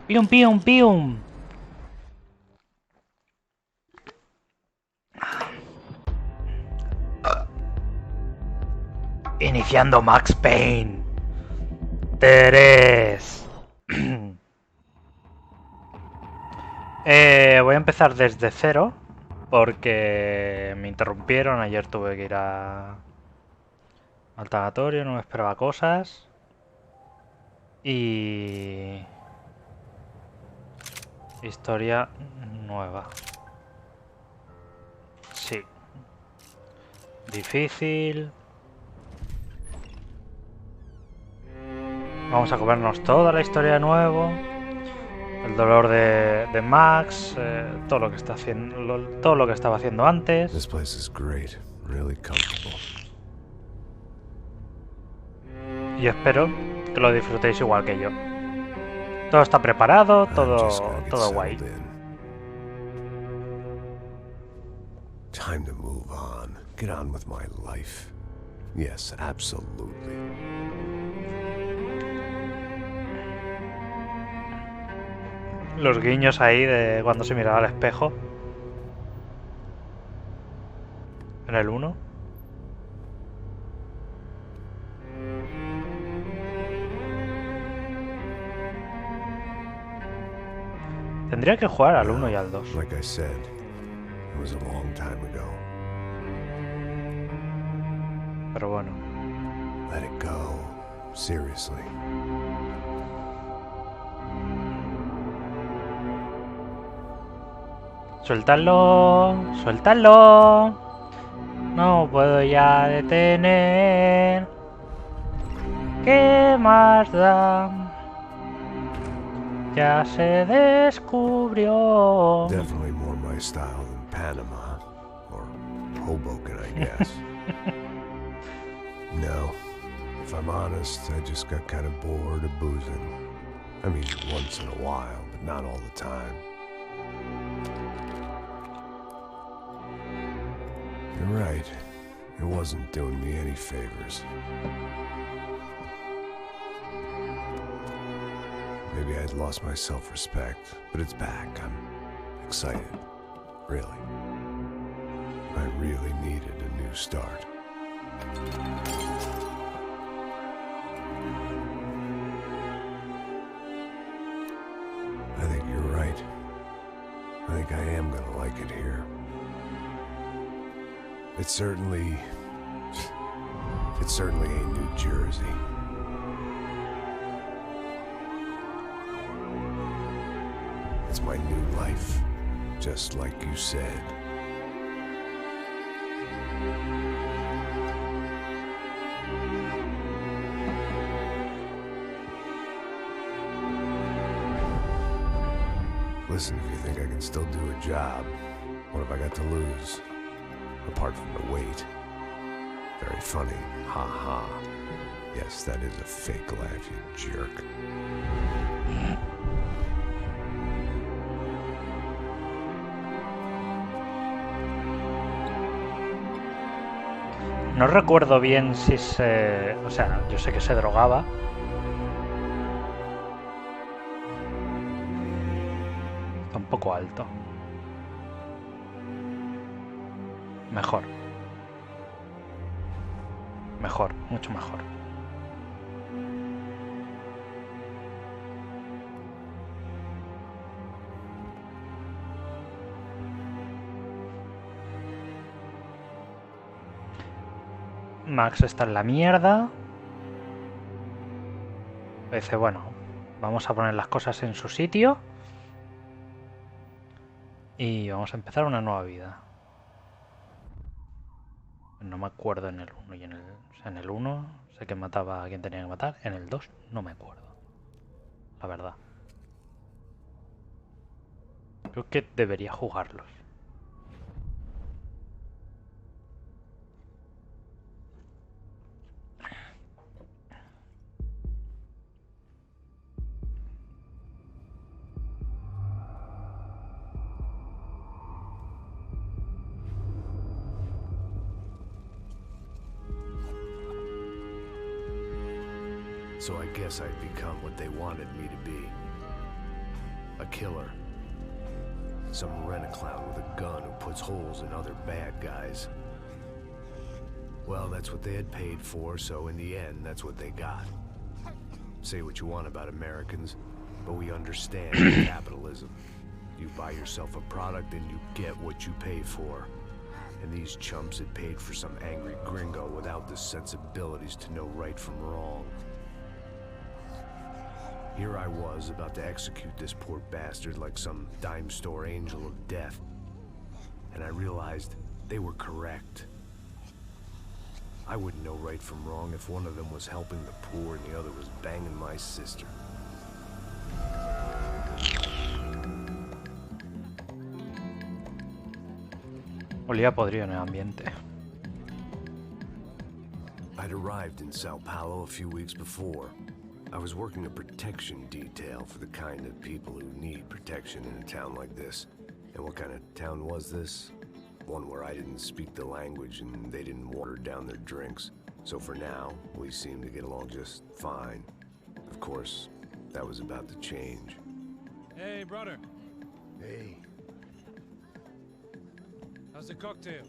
¡Pium, pium, pium! Iniciando Max Payne. 3. Voy a empezar desde cero porque me interrumpieron. Ayer tuve que ir al tanatorio, no me esperaba cosas. Y... historia nueva. Sí. Difícil. Vamos a comernos toda la historia de nuevo. El dolor de Max, todo lo que está haciendo, todo lo que estaba haciendo antes. This place is great, really comfortable. Y espero que lo disfrutéis igual que yo. Todo está preparado, I'm just gonna get todo guay. settled in. Time to move on. Get on with my life. Yes, absolutely. Los guiños ahí de cuando se miraba al espejo. En el 1. Tendría que jugar al 1 y al 2. Like I said, it was a long time ago. Pero bueno. Let it go. Seriously. Suéltalo, suéltalo. No puedo ya detener. ¿Qué más da? Ya se descubrió. Definitely more my style than Panama. Or Hoboken, I guess. No. If I'm honest, I just got kind of bored of boozing. I mean, once in a while, but not all the time. You're right. It wasn't doing me any favors. Maybe I'd lost my self-respect, but it's back. I'm excited. Really. I really needed a new start. I think you're right. I think I am gonna like it here. It certainly ain't New Jersey. It's my new life, just like you said. Listen, if you think I can still do a job, what have I got to lose? Apart from the weight. Very funny. Ha ha. Yes, that is a fake laugh, you jerk. No recuerdo bien si se... O sea, yo sé que se drogaba. Está un poco alto. Mejor. Mejor, mucho mejor. Max está en la mierda. Dice, bueno, vamos a poner las cosas en su sitio. Y vamos a empezar una nueva vida. No me acuerdo en el 1 y en el... O sea, en el 1 sé que mataba a quien tenía que matar. En el 2 no me acuerdo. La verdad. Creo que debería jugarlos. So I guess I'd become what they wanted me to be. A killer. Some rent-a-clown with a gun who puts holes in other bad guys. Well, that's what they had paid for, so in the end, that's what they got. Say what you want about Americans, but we understand capitalism. You buy yourself a product and you get what you pay for. And these chumps had paid for some angry gringo without the sensibilities to know right from wrong. Here I was, about to execute this poor bastard like some dime store angel of death. And I realized they were correct. I wouldn't know right from wrong if one of them was helping the poor and the other was banging my sister. Olía podrido en el ambiente. I'd arrived in Sao Paulo a few weeks before. I was working a protection detail for the kind of people who need protection in a town like this. And what kind of town was this? One where I didn't speak the language and they didn't water down their drinks. So for now, we seemed to get along just fine. Of course, that was about to change. Hey, brother. Hey, How's the cocktail?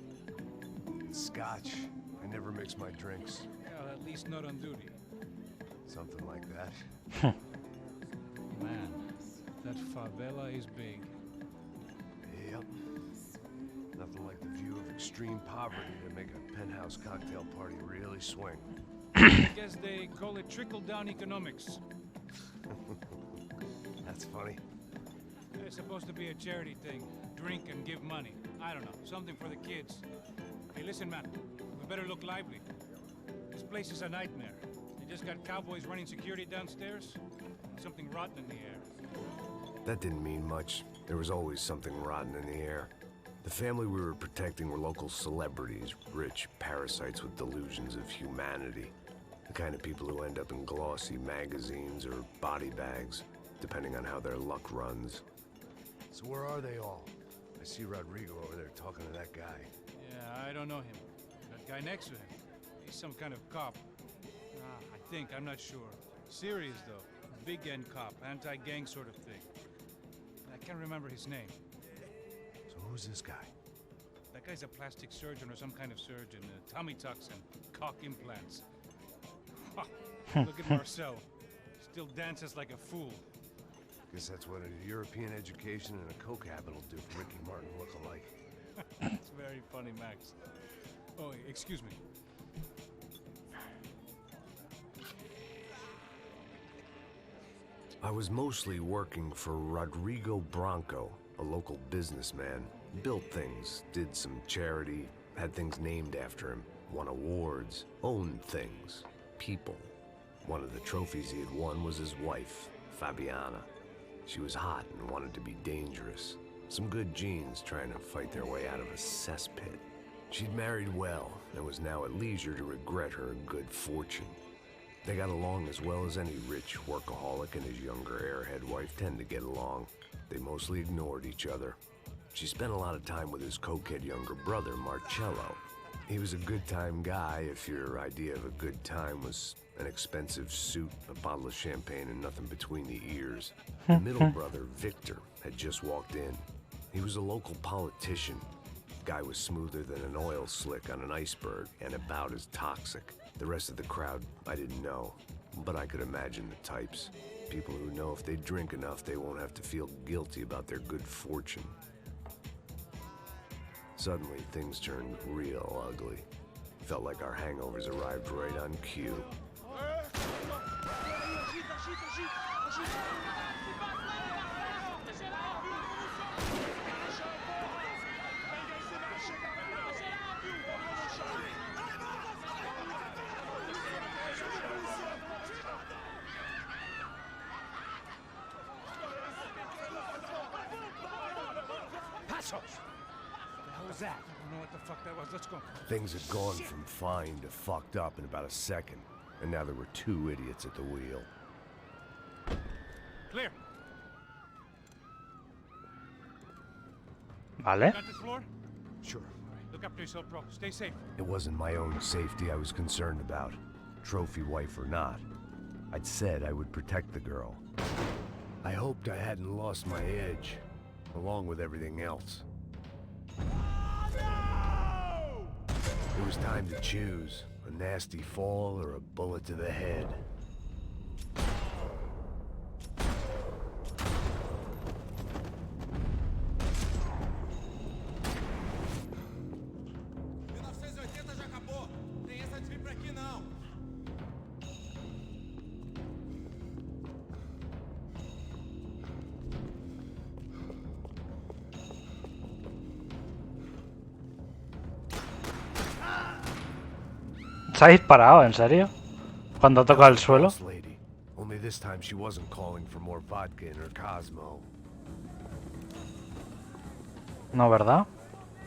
Scotch. I never mix my drinks. Well, at least not on duty. Something like that. Man, that favela is big. Yep. Nothing like the view of extreme poverty to make a penthouse cocktail party really swing. I guess they call it trickle-down economics. That's funny. It's supposed to be a charity thing. Drink and give money. I don't know, something for the kids. Hey, listen, man. We better look lively. This place is a nightmare. They just got cowboys running security downstairs. And something rotten in the air. That didn't mean much. There was always something rotten in the air. The family we were protecting were local celebrities, rich parasites with delusions of humanity. The kind of people who end up in glossy magazines or body bags, depending on how their luck runs. So where are they all? I see Rodrigo over there talking to that guy. Yeah, I don't know him. That guy next to him. He's some kind of cop. I think, I'm not sure. Serious, though. Big end cop, anti-gang sort of thing. I can't remember his name. So who's this guy? That guy's a plastic surgeon or some kind of surgeon. Tummy tucks and cock implants. Look at Marcel. Still dances like a fool. Guess that's what a European education and a coke habit will do for Ricky Martin look-alike. It's very funny, Max. Oh, excuse me. I was mostly working for Rodrigo Branco, a local businessman. Built things, did some charity, had things named after him, won awards, owned things, people. One of the trophies he had won was his wife, Fabiana. She was hot and wanted to be dangerous. Some good genes trying to fight their way out of a cesspit. She'd married well and was now at leisure to regret her good fortune. They got along as well as any rich workaholic and his younger airhead wife tend to get along. They mostly ignored each other. She spent a lot of time with his cokehead younger brother, Marcello. He was a good-time guy if your idea of a good time was an expensive suit, a bottle of champagne, and nothing between the ears. The middle brother, Victor, had just walked in. He was a local politician. Guy was smoother than an oil slick on an iceberg and about as toxic. The rest of the crowd, I didn't know, but I could imagine the types. People who know if they drink enough, they won't have to feel guilty about their good fortune. Suddenly, things turned real ugly. Felt like our hangovers arrived right on cue. That? I don't know what the fuck that was. Let's go. Things had gone from fine to fucked up in about a second, and now there were two idiots at the wheel. Clear. Vale. Got this floor? Sure. All right, look after yourself, bro. Stay safe. It wasn't my own safety I was concerned about, trophy wife or not. I'd said I would protect the girl. I hoped I hadn't lost my edge, along with everything else. It was time to choose, a nasty fall or a bullet to the head. ¿Se ha disparado, en serio? Cuando toca el suelo. Only this time she wasn't calling for more vodka in her Cosmo. No, ¿verdad?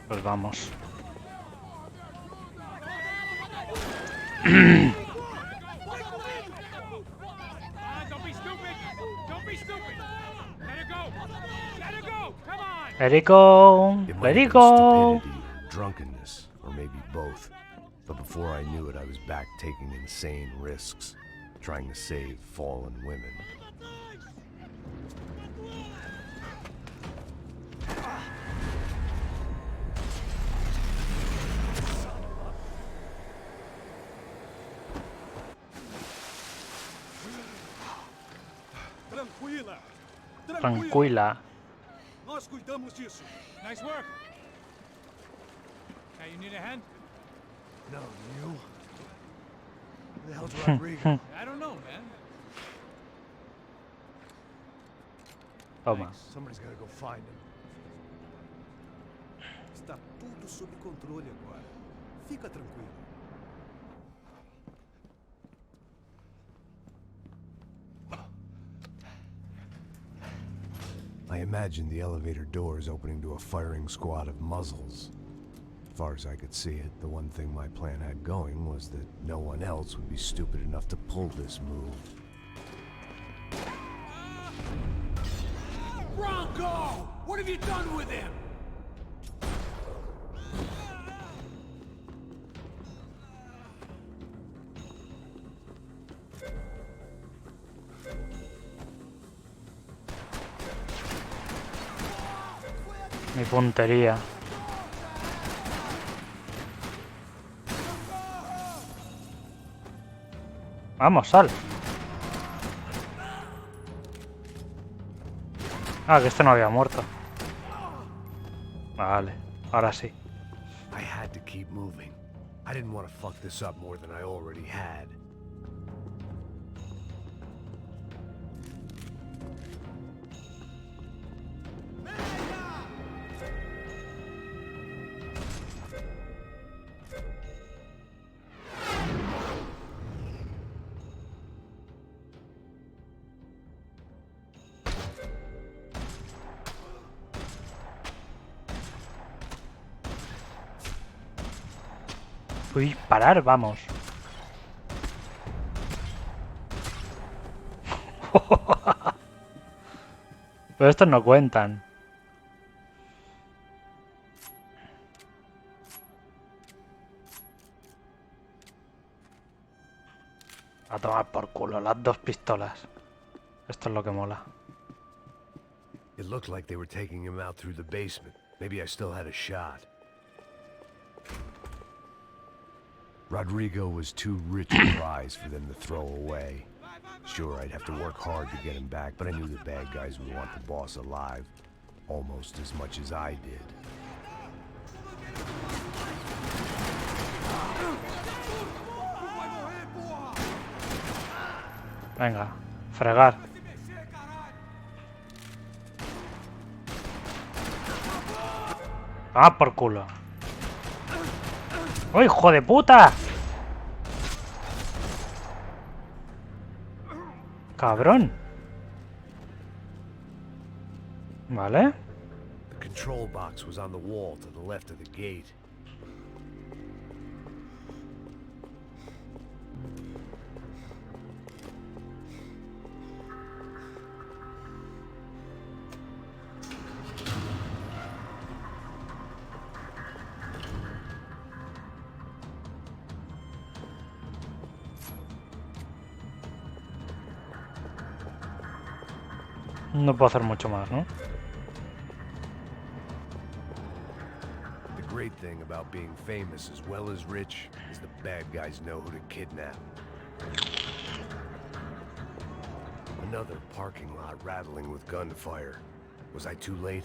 Pues vamos. Let it go. Let it go. Drunkenness, or maybe both. But before I knew it, I was back taking insane risks, trying to save fallen women. Tranquila. Nós cuidamos disso. Nice work. Hey, you need a hand? No, you? Who the hell's Rodrigo? I don't know, man. Toma. Somebody's gotta go find him. Está tudo sob controle agora. Fica tranquilo. I imagined the elevator doors opening to a firing squad of muzzles. As far as I could see it, the one thing my plan had going was that no one else would be stupid enough to pull this move. Bronco! What have you done with him? Mi puntería. Vamos, sal. Ah, que este no había muerto. Vale, ahora sí. I had to keep moving. I didn't want to fuck this up more than I already had. Uy, parar, vamos. Pero estos no cuentan. A tomar por culo, las dos pistolas. Esto es lo que mola. It looked like they were taking him out through the basement. Maybe I still had a shot. Rodrigo was too rich a prize for them to throw away. Sure, I'd have to work hard to get him back, but I knew the bad guys would want the boss alive almost as much as I did. Venga, fregar. Ah, por culo. ¡Oh, hijo de puta! Cabrón. Vale. The control box was on the wall to the left of the gate. No puedo hacer mucho más, ¿no? The great thing about being famous as well as rich is the bad guys know who to kidnap. Another parking lot rattling with gunfire. Was I too late?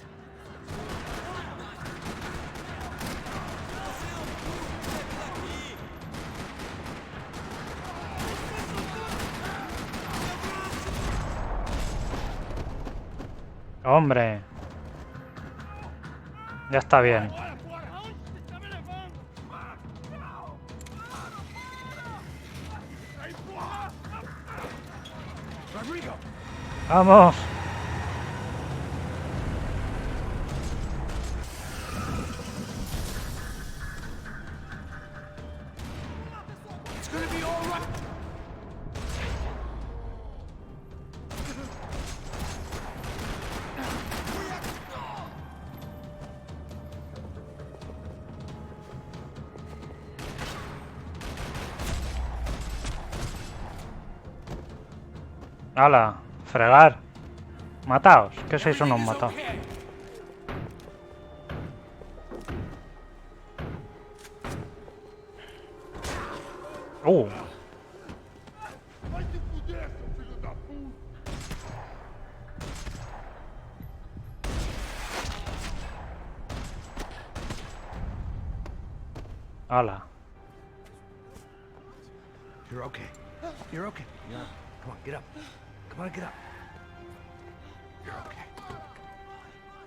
¡Hombre! Ya está bien. ¡Vamos! ¡Hala! ¡Fregar! ¡Mataos! ¿Qué sois unos mataos? ¡Hala! You're okay. You're okay. Yeah. Come on, get up. Come on, get up. You're okay.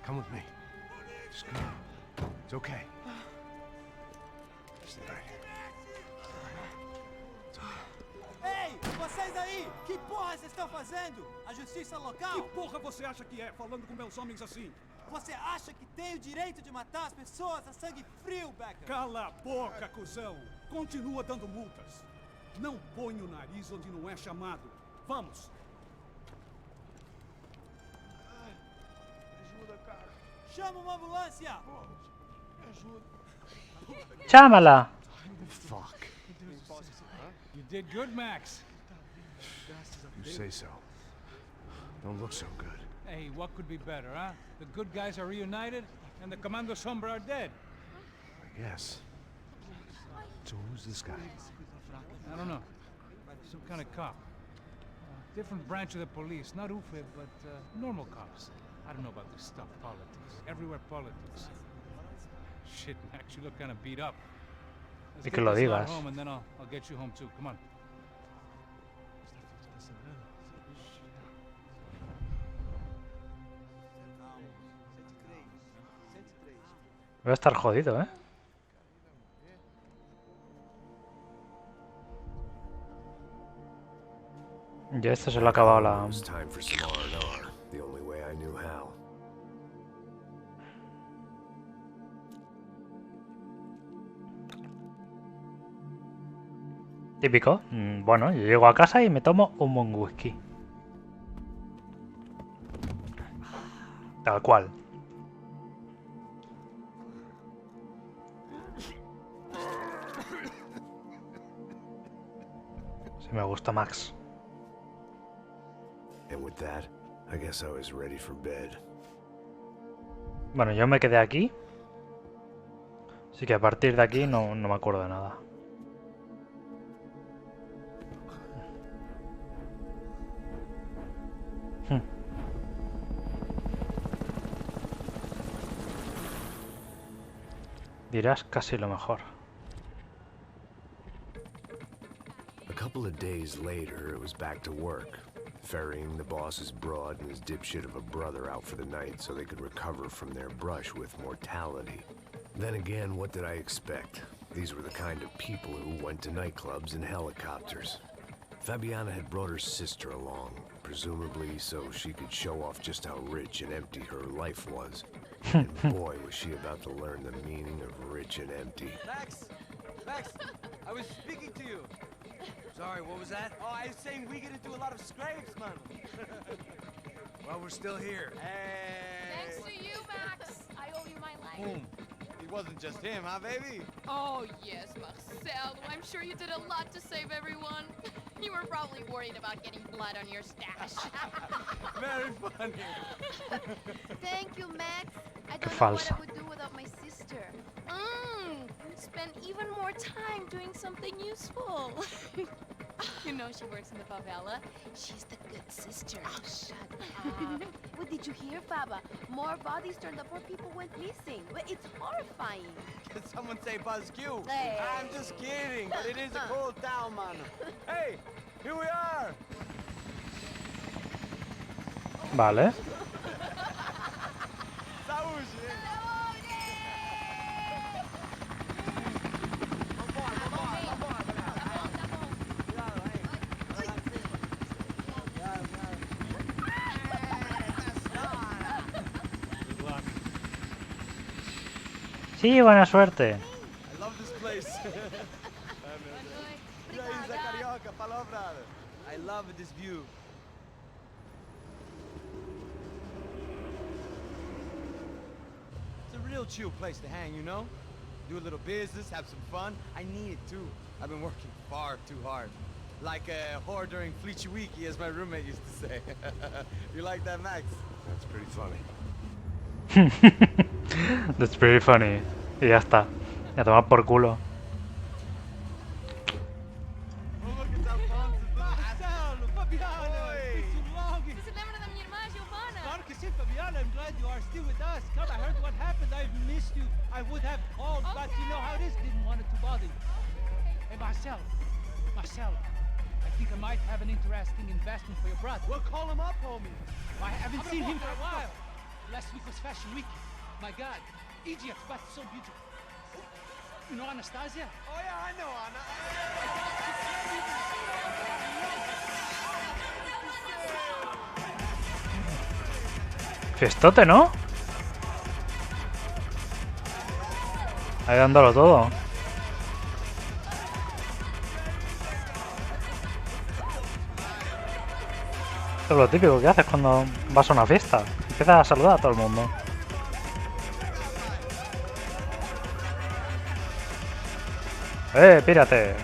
Come with me. Just come on. It's okay. Stay right here. It's okay. Ei, vocês aí! Que porra vocês estão fazendo? A justiça local? Que porra você acha que é, falando com meus homens assim? Você acha que tem o direito de matar as pessoas a sangue frio, Becker? Cala a boca, cuzão! Continua dando multas. Não põe o nariz onde não é chamado. Vamos! Ajuda, cara. Chama uma ambulância! Me ajuda. ¡Chámala! Fuck. You did good, Max. You say so. Don't look so good. Hey, what could be better, huh? The good guys are reunited, and the Commando Sombra are dead. I guess. So who's this guy? I don't know. Some kind of cop. Different branch of the police. Not UFE, but normal cops. I don't know about this stuff. Politics. Everywhere politics. Shit, Max, you look kind of beat up. Let's Y get que lo this lot digas. home, and then I'll get you home too. Come on. Voy a estar jodido, ¿eh? Ya esto se lo ha acabado la... It was time for some R&R, the only way I knew how. Típico. Bueno, yo llego a casa y me tomo un buen whisky. Tal cual. Si me gusta Max. And with that, I guess I was ready for bed. Bueno, yo me quedé aquí. Así que a partir de aquí no me acuerdo de nada. Dirás casi lo mejor. A couple of days later, it was back to work. Ferrying the boss's broad and his dipshit of a brother out for the night so they could recover from their brush with mortality. Then again, what did I expect? These were the kind of people who went to nightclubs in helicopters. Fabiana had brought her sister along, presumably so she could show off just how rich and empty her life was. And boy, was she about to learn the meaning of rich and empty. Max, I was speaking to you. Sorry, what was that? Oh, I was saying we get into a lot of scrapes, man. Well, we're still here. Hey. Thanks to you, Max. I owe you my life. Boom. It wasn't just him, huh, baby? Oh, yes, Marcel. I'm sure you did a lot to save everyone. You were probably worried about getting blood on your stash. Very funny. Thank you, Max. I Qué don't know what falsa. I would do without my sister. Spend even more time doing something useful. You know she works in the favela. She's the good sister. Oh, shut up. What did you hear, Faba? More bodies turned up where people went missing. It's horrifying. Did someone say Buzz Q? Hey. I'm just kidding, but it is a cool town, man. Hey, here we are. Vale. Saúde. Sí, buena suerte. I love this place. E aí, Zé Carioca, palavra. I love this view. It's a real chill place to hang, you know? Do a little business, have some fun. I need it too. I've been working far too hard. Like a whore during Fleechy Weeky, as my roommate used to say. You like that, Max? That's pretty funny. That's pretty funny. Y ya está. Y a tomar por culo. Oh, look at that Francis. Marcelo, Fabiana, Oi. it's too long. Você lembra da minha irmã, Giovanna? Claro que sim, Fabiana. I'm glad you are still with us. Come, I heard what happened. I've missed you. I would have called, but you know how it is. Didn't want it to bother you. Hey, Marcelo, I think I might have an interesting investment for your brother. Well, call him up, homie. I haven't seen him for a while. Last week was Fashion Week. My God, Egypt, but so beautiful. You know Anastasia? Oh, yeah, I know, Anna. Fiestote, ¿no? Ahí dándolo todo. Esto es lo típico que haces cuando vas a una fiesta. Empiezas a saludar a todo el mundo. Pírate.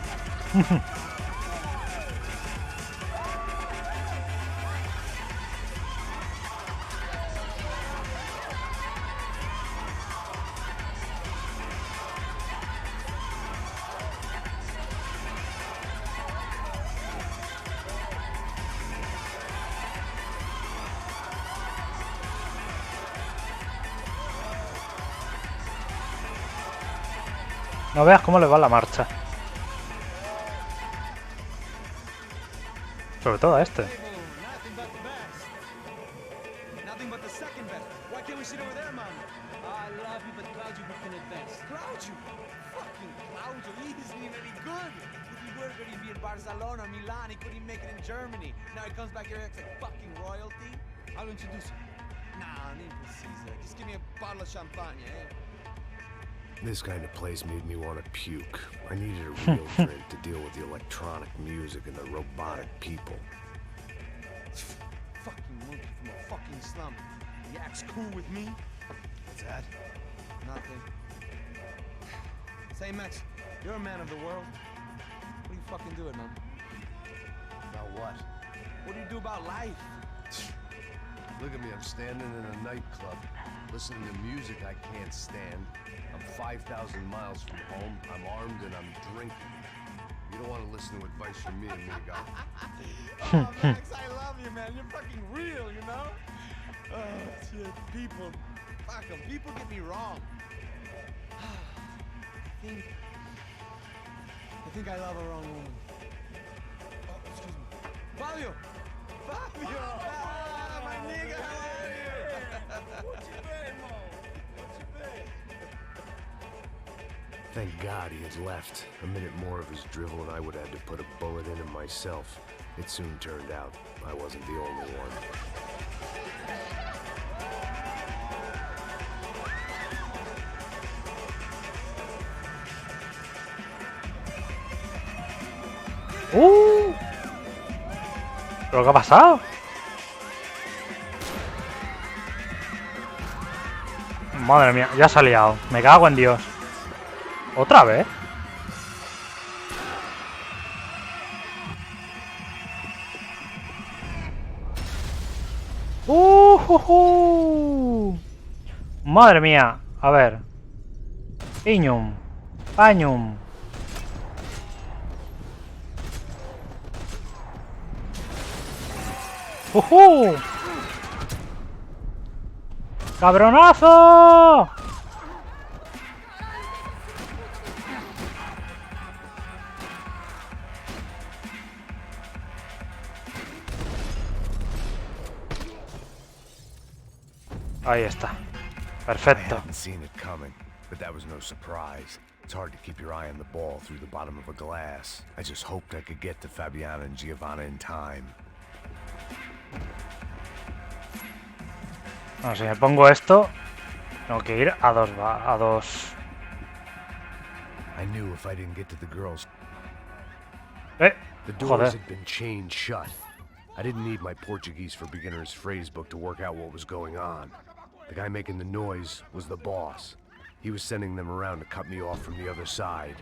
No veas cómo le va la marcha. Sobre todo a este. Nothing but the best. Nothing but the second best. Why can't we sit over there, man? I love you, but Claudio, we can advance. Claudio. Fucking Claudio. He isn't even any good. If he were good, he'd be in Barcelona, Milan. He couldn't even make it in Germany. Now he comes back here and acts like fucking royalty. I'll introduce you. Nah, need precisa. Just give me a bottle of champagne, eh? This kind of place made me want to puke. I needed a real drink to deal with the electronic music and the robotic people. Fucking monkey from a fucking slum. He acts cool with me. What's that? Nothing. Say, Max, you're a man of the world. What are you fucking doing, man? About what? What do you do about life? Look at me, I'm standing in a nightclub, listening to music I can't stand. I'm 5,000 miles from home, I'm armed and I'm drinking. You don't want to listen to advice from me, amigo. Oh, Max, I love you, man. You're fucking real, you know? Oh, shit. People. Fuck 'em. People get me wrong. I think I love a wrong woman. Oh, excuse me. Fabio! Fabio! Ah, my nigga, how are you? What you been, Mo? What you been? Thank God he had left. A minute more of his drivel and I would have had to put a bullet in him myself. It soon turned out I wasn't the only one. ¿Pero qué ha pasado? Madre mía, ya se ha liado. Me cago en Dios. ¿Otra vez? Madre mía. A ver. Piñum. Pañum. ¡Cabronazo! Ahí está. I Perfecto. hadn't seen it coming, but that was no surprise. It's hard to keep your eye on the ball through the bottom of a glass. I just hoped I could get to Fabiana and Giovanna in time. Bueno, si me pongo esto, tengo que ir a dos. I knew if I didn't get to the girls, The doors joder. had been chained shut. I didn't need my Portuguese for Beginners phrase book to work out what was going on. The guy making the noise was the boss. He was sending them around to cut me off from the other side.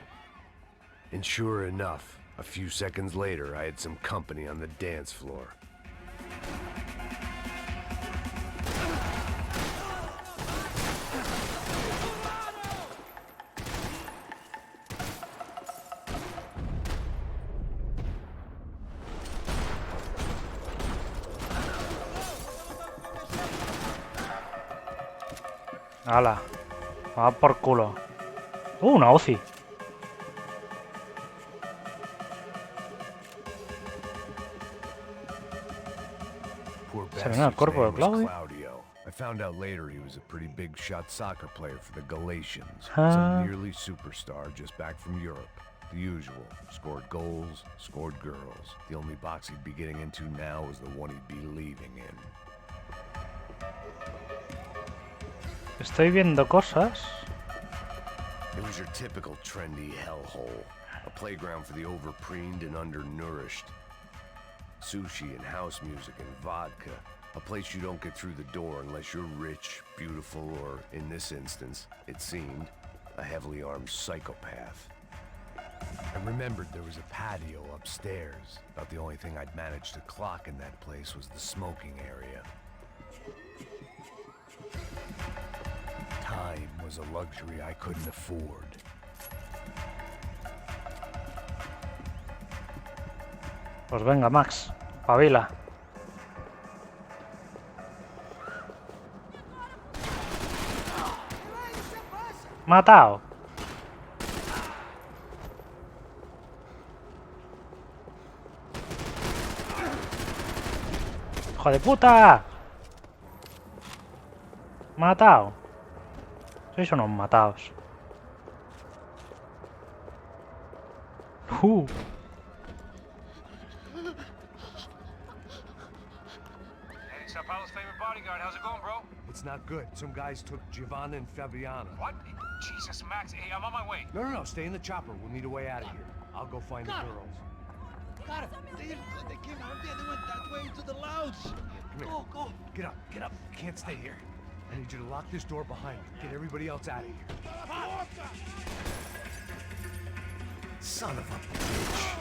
And sure enough, a few seconds later, I had some company on the dance floor. Hala. Va por culo. Una UCI. Poor Se ven al bastard's cuerpo de name was Claudio. Claudio. I found out later he was a pretty big shot soccer player for the Galatians. Ah. Some nearly superstar just back from Europe. The usual. Scored goals, scored girls. The only box he'd be getting into now was the one he'd be leaving in. Estoy viendo cosas. It was your typical trendy hellhole. A playground for the overpreened and undernourished. Sushi and house music and vodka. A place you don't get through the door unless you're rich, beautiful, or, in this instance, it seemed, a heavily armed psychopath. I remembered there was a patio upstairs. About the only thing I'd managed to clock in that place was the smoking area. Time was a luxury I couldn't afford. Pues venga, Max. Pavila. Matao. ¡Hijo de puta! Matao. Sois unos mataos. Hey, Sao Paulo's favorite bodyguard. How's it going, bro? It's not good. Some guys took Giovanna and Fabiana. What? Jesus, Max. Hey, I'm on my way. No. Stay in the chopper. We'll need a way out of here. I'll go find the girls. Got it. They came out there. They went that way to the lounge. Go. Get up. Can't stay here. I need you to lock this door behind me. Get everybody else out of here. Son of a bitch.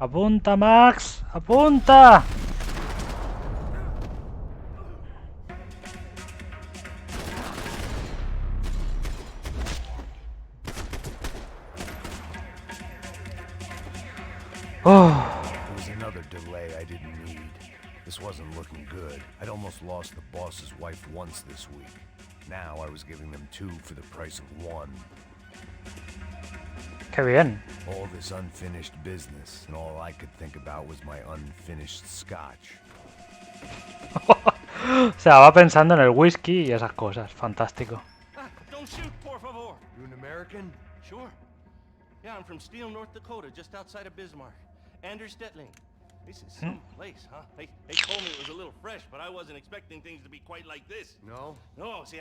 Apunta, Max. Apunta. There was another delay I didn't need. This wasn't looking good. I'd almost lost the boss's wife once this week. Now I was giving them two for the price of one. Qué bien. All this unfinished business, and all I could think about was my unfinished scotch. O sea, va pensando en el whisky y esas cosas. Fantástico. Don't shoot, por favor. You an American? Sure. Yeah, I'm from Steele, North Dakota, just outside of Bismarck. Anders Detling. This is some place, huh? They told me it was a little fresh, but I wasn't expecting things to be quite like this. No? No, see,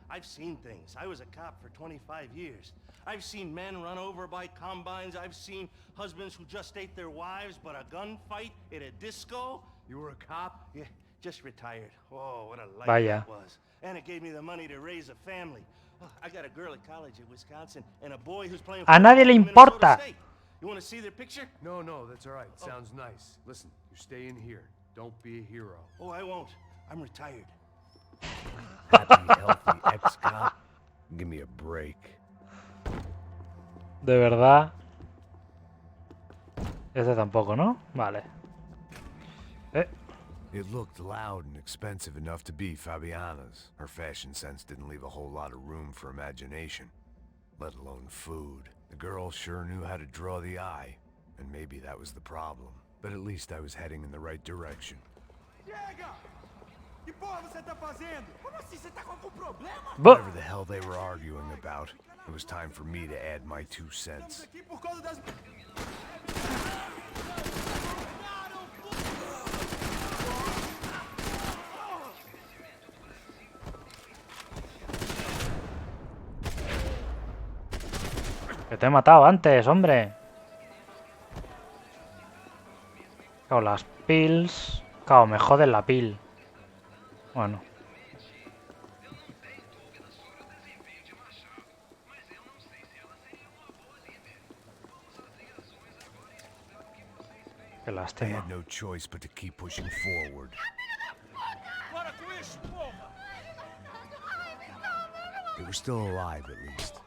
I've seen things. I was a cop for 25 years. I've seen men run over by combines. I've seen husbands who just ate their wives, but a gunfight at a disco. You were a cop? Yeah, just retired. Oh, what a life Vaya. that was. And it gave me the money to raise a family. Oh, I got a girl at college at Wisconsin and a boy who's playing A nadie le football for Minnesota importa. State. You want to see their picture? No, that's all right. Sounds nice. Listen, you're staying here. Don't be a hero. Oh, I won't. I'm retired. Happy, healthy ex-cop? Give me a break. De verdad. Este tampoco, ¿no? Vale. It looked loud and expensive enough to be Fabiana's. Her fashion sense didn't leave a whole lot of room for imagination, let alone food. The girl sure knew how to draw the eye, and maybe that was the problem. But at least I was heading in the right direction. Whatever the hell they were arguing about, it was time for me to add my 2 cents. Que te he matado antes, hombre. Claro, las pills. Claro, me joden la pil. Bueno. Qué I lástima. had no choice but to keep pushing forward. They were still alive, at least.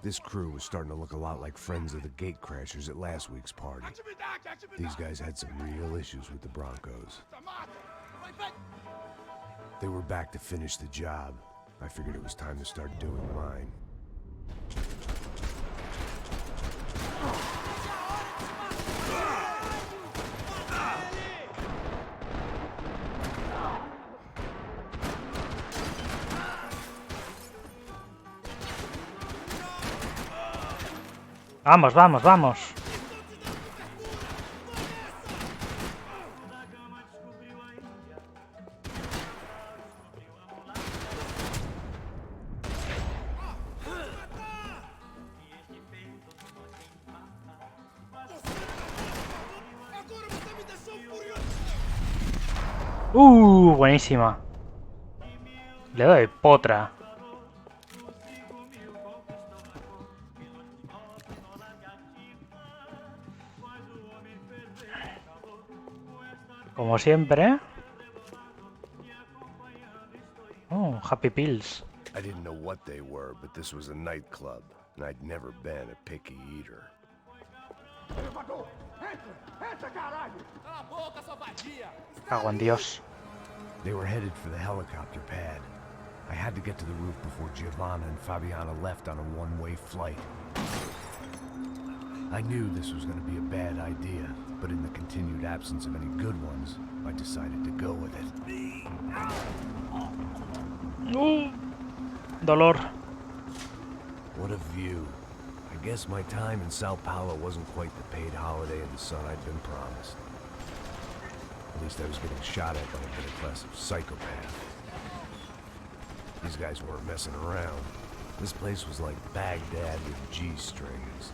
This crew was starting to look a lot like friends of the gatecrashers at last week's party. These guys had some real issues with the Broncos. They were back to finish the job. I figured it was time to start doing mine. Vamos, vamos, vamos. Buenísima. Le doy potra. Como siempre. Oh, Happy Pills. I didn't know what they were, but this was a nightclub, and I'd never been a picky eater. Cago en Dios. They were headed for the helicopter pad. I had to get to the roof before Giovanna and Fabiana left on a one-way flight. I knew this was going to be a bad idea, but in the continued absence of any good ones, I decided to go with it. Dolor. What a view. I guess my time in Sao Paulo wasn't quite the paid holiday in the sun I'd been promised. At least I was getting shot at by a middle-class psychopath. These guys weren't messing around. This place was like Baghdad with G-strings.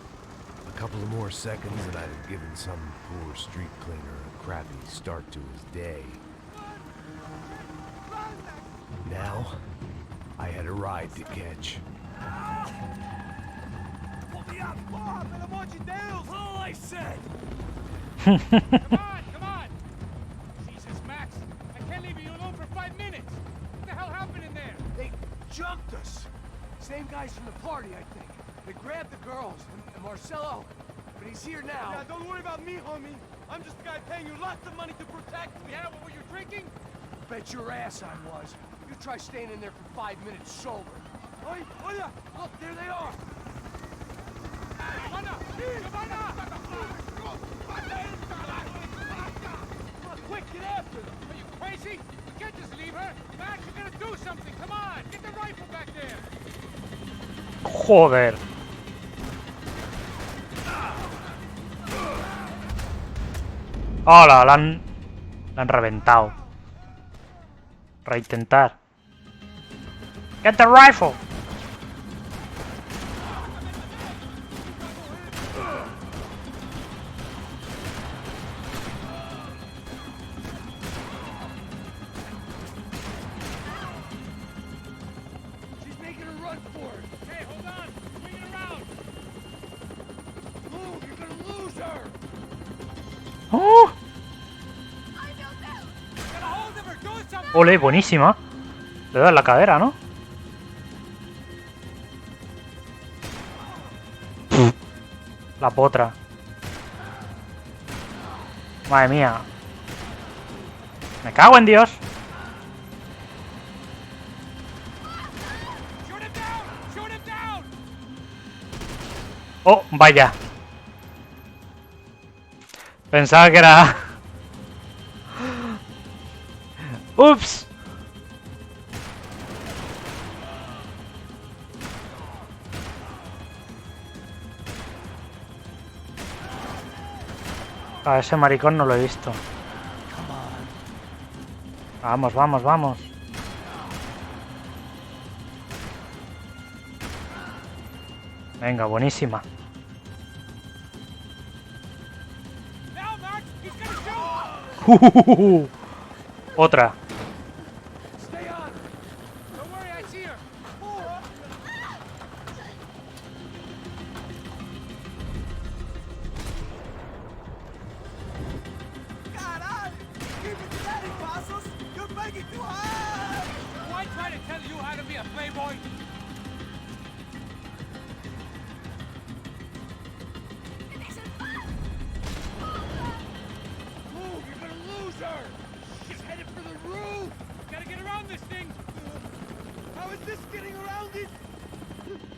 A couple of more seconds and I'd have given some poor street cleaner a crappy start to his day. Now, I had a ride to catch. All I said! Come on! Jesus, Max, I can't leave you alone for 5 minutes. What the hell happened in there? They jumped us. Same guys from the party, I think. They grabbed the girls and Marcelo, but he's here now. Yeah, don't worry about me, homie. I'm just the guy paying you lots of money to protect me. Yeah, what were you drinking? Bet your ass I was. You try staying in there for 5 minutes sober. Oi, olha! Look, there they are. Giovanna! Come on, quick, get after them. Are you crazy? You can't just leave her. Max, you gotta do something. Come on, get the rifle back there. Joder. ¡Hola! La han reventado. Reintentar. ¡Get the rifle! She's making a run for it. Hey, hold on! Swing it around! Move, you're gonna lose her. ¡Oh! Get a hold of her! Do something! ¡Ole! Buenísima. Le da en la cadera, ¿no? La potra. Madre mía. Me cago en Dios. Shoot him down! Shoot him down! Oh, vaya. Pensaba que era... Ups. A ese maricón no lo he visto. Vamos, vamos, vamos. Venga, buenísima. Now, Mark! He's gonna shoot! Otra. Stay on. Don't worry, I see her! Caralho! Keep it steady, Passos! You're making too high! Why try to tell you how to be a playboy? Move, you're gonna lose her. She's headed for the roof. Gotta get around this thing! How is this getting around it?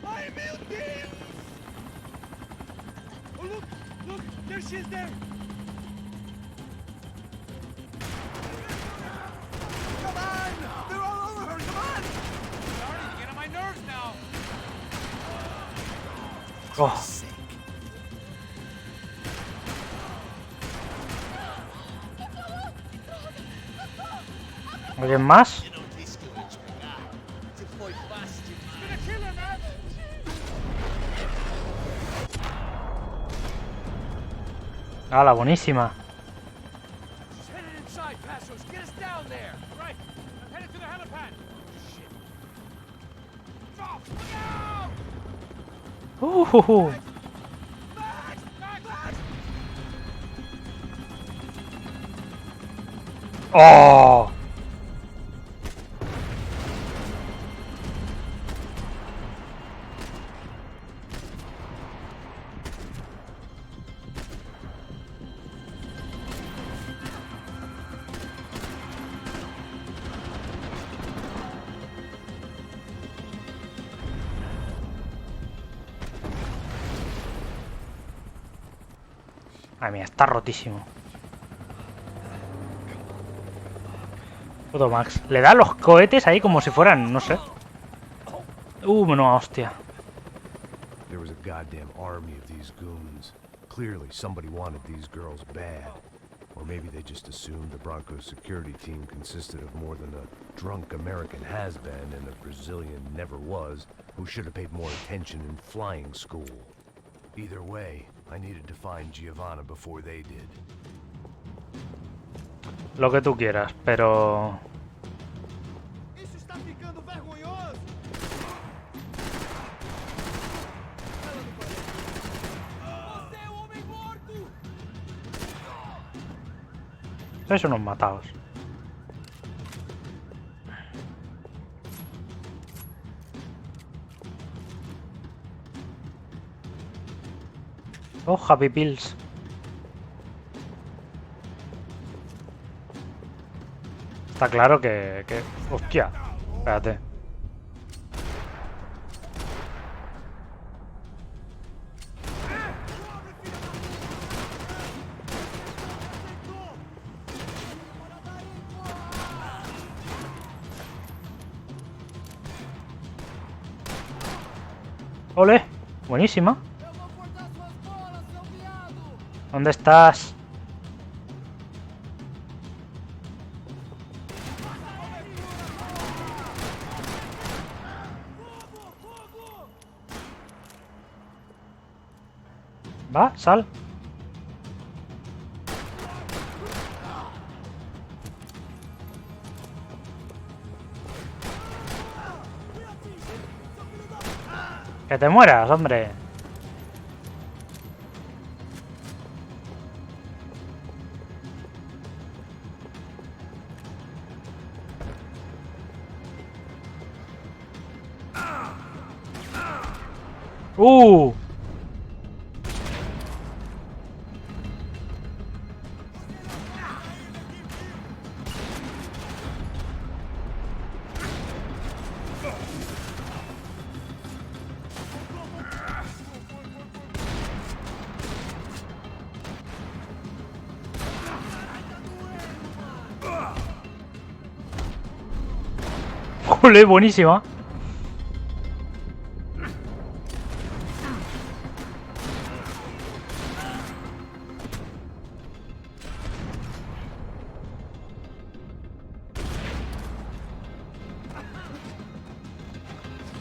Ay, meu Deus! Oh, look! Look! There she is there! Come on! They're all over her! Come on! Sorry, you get on my nerves now! Oh. ¿Alguien más? Gonna kill her, man! ¡Hala, buenísima! She's headed inside, Passos. Get us down there. Right, I'm headed to the helipad! Shit. Drop! Look out! Max! Max! Max! ¡Oh! Ay, mía, está rotísimo. Puto Max. Le da los cohetes ahí como si fueran, no sé. No, hostia. There was a goddamn army of these goons. Clearly, somebody wanted these girls bad. Or maybe they just assumed the Broncos security team consisted of more than a drunk American has-been and a Brazilian never-was who should have paid more attention in flying school. Either way, I needed to find Giovanna before they did. Lo que tú quieras, pero... Isso está ficando vergonhoso! Você é o homem morto! Sois unos matados. Oh, Happy Pills. Está claro que... Hostia. Espérate. ¡Ole! Buenísima. ¿Dónde estás? Va, sal. Que te mueras, hombre. ¡Uh! ¡Jole, buenísima!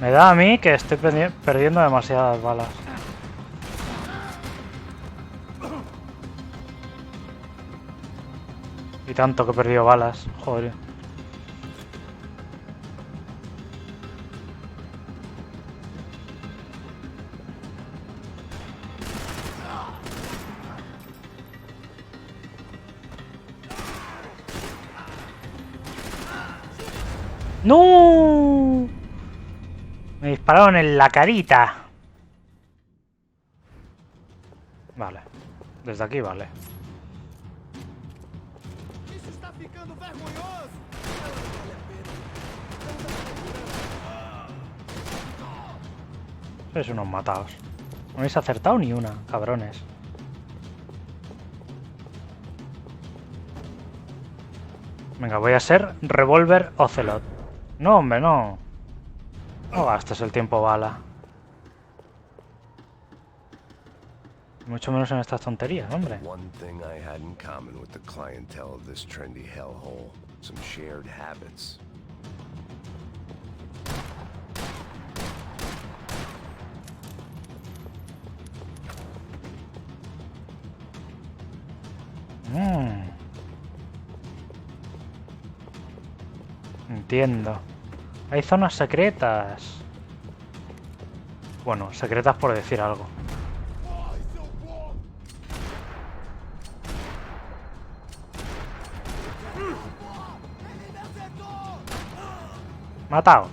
Me da a mí que estoy perdiendo demasiadas balas. Y tanto que he perdido balas, joder. ¡No! Me dispararon en la carita. Vale. Desde aquí vale. Sois unos matados. No habéis acertado ni una, cabrones. Venga, voy a ser Revólver Ocelot. No, hombre, no. No gastes el tiempo bala. Mucho menos en estas tonterías, hombre. One thing I had in common with the clientele of this trendy hellhole. Some shared habits. Entiendo. Hay zonas secretas. Bueno, secretas por decir algo. Matado.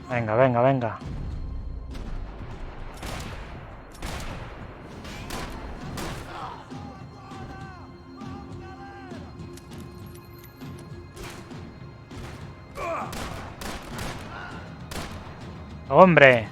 Venga, venga, venga. ¡Hombre!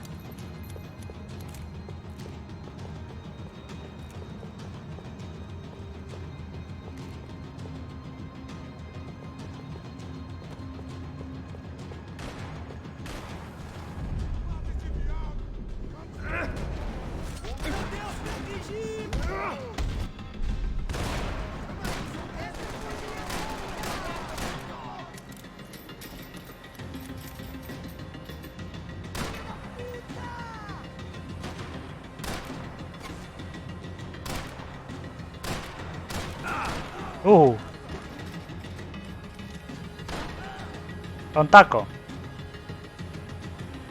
Con taco.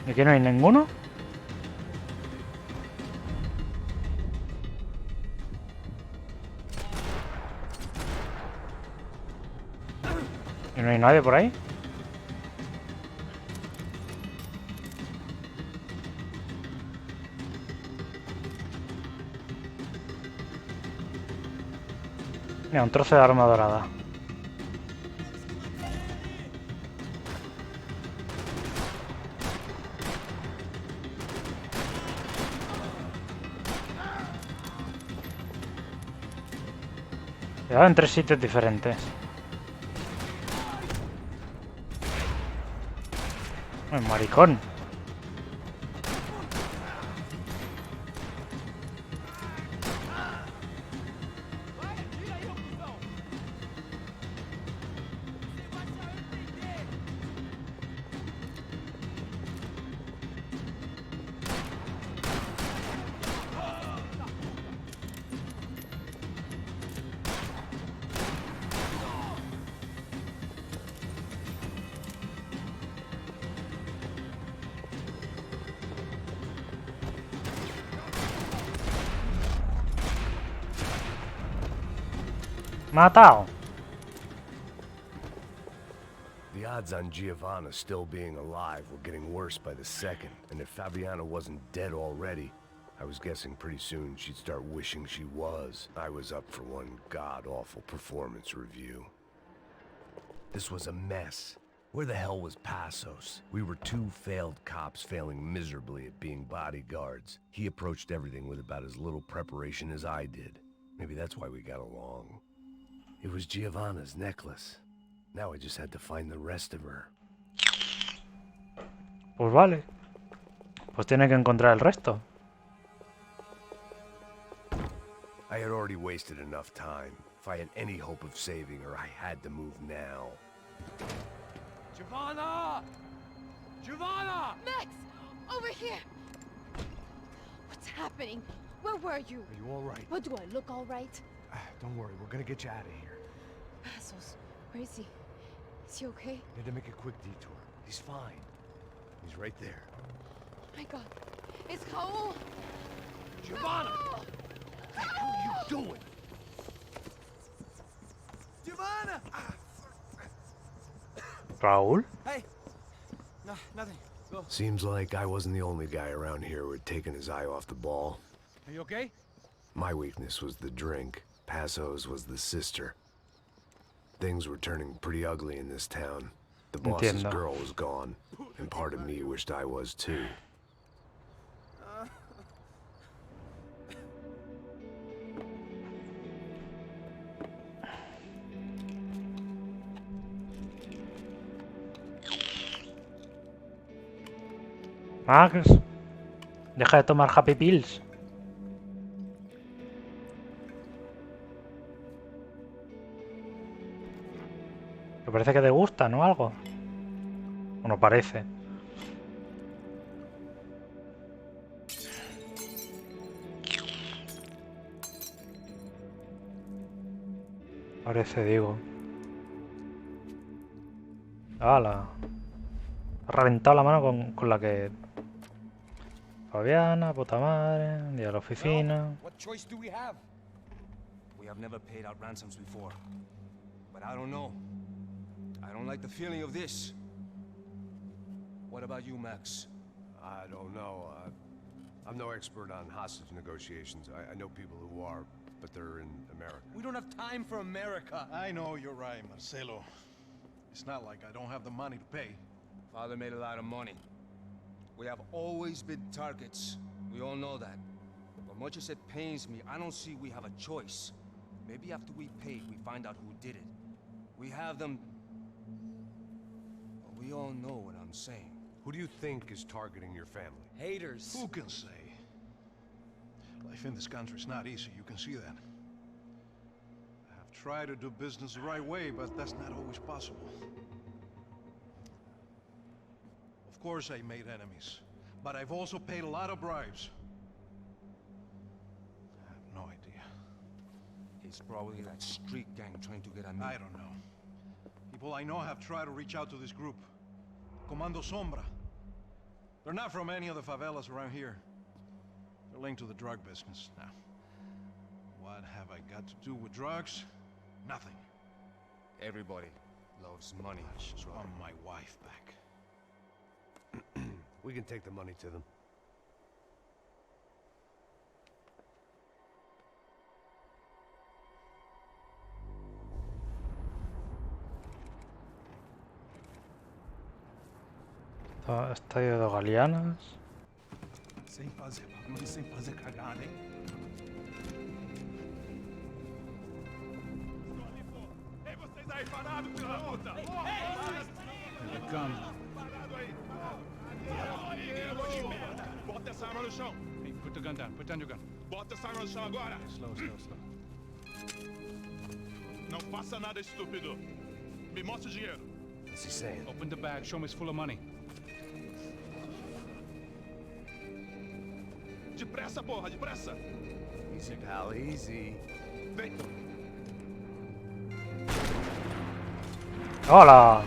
¿Y aquí no hay ninguno? ¿Y no hay nadie por ahí? Mira, un trozo de arma dorada. Cuidado, en 3 sitios diferentes. ¡Ay, maricón! ¡Matado! The odds on Giovanna still being alive were getting worse by the second, and if Fabiana wasn't dead already, I was guessing pretty soon she'd start wishing she was. I was up for one god-awful performance review. This was a mess. Where the hell was Passos? We were two failed cops failing miserably at being bodyguards. He approached everything with about as little preparation as I did. Maybe that's why we got along. It was Giovanna's necklace. Now I just had to find the rest of her. Pues vale. Pues tiene que encontrar el resto. I had already wasted enough time. If I had any hope of saving her, I had to move now. Giovanna! Giovanna! Max! Over here! What's happening? Where were you? Are you all right? What, do I look all right? Don't worry, we're gonna get you out of here. Passos, where is he? Is he okay? We had to make a quick detour. He's fine. He's right there. Oh my god. It's Raul! Giovanna! Raul! What the hell are you doing? Giovanna! ¿Raúl? Hey! No, nothing. Go. Seems like I wasn't the only guy around here who had taken his eye off the ball. Are you okay? My weakness was the drink. Passos was the sister. Things were turning pretty ugly in this town. The boss's Entiendo. girl was gone, and part of me wished I was too. Max, deja de tomar Happy Pills. Me parece que te gusta, ¿no? Algo. O no parece. Parece, digo. ¡Hala! Ha reventado la mano con la que... Fabiana, puta madre, día a la oficina. What choice do we have? We have never paid out ransoms before. But I don't know. I don't like the feeling of this. What about you, Max? I don't know. I'm no expert on hostage negotiations. I know people who are, but they're in America. We don't have time for America. I know you're right, Marcelo. It's not like I don't have the money to pay. Father made a lot of money. We have always been targets. We all know that. But much as it pains me, I don't see we have a choice. Maybe after we pay, we find out who did it. We have them... But we all know what I'm saying. Who do you think is targeting your family? Haters. Who can say? Life in this country is not easy, you can see that. I have tried to do business the right way, but that's not always possible. Of course I made enemies, but I've also paid a lot of bribes. I have no idea. It's probably that street gang trying to get at me. I don't know. People I know have tried to reach out to this group. Comando Sombra. They're not from any of the favelas around here. They're linked to the drug business. Now, what have I got to do with drugs? Nothing. Everybody loves money. I just want my wife back. We can take the money to them. Estadio de Galeanas. Sem fazer bagunça, sem fazer cagada, hein? Ei, vocês aí parados, filha da puta! Here they come. Bota essa arma no chão. Hey, put the gun down. Put down your gun. Bota essa arma no chão agora. Slow. Não faça nada estúpido. Me mostre o dinheiro. What's he saying? Open the bag. Show me it's full of money. Depressa, porra, depressa. Easy, pal, easy. Vem. ¡Hola!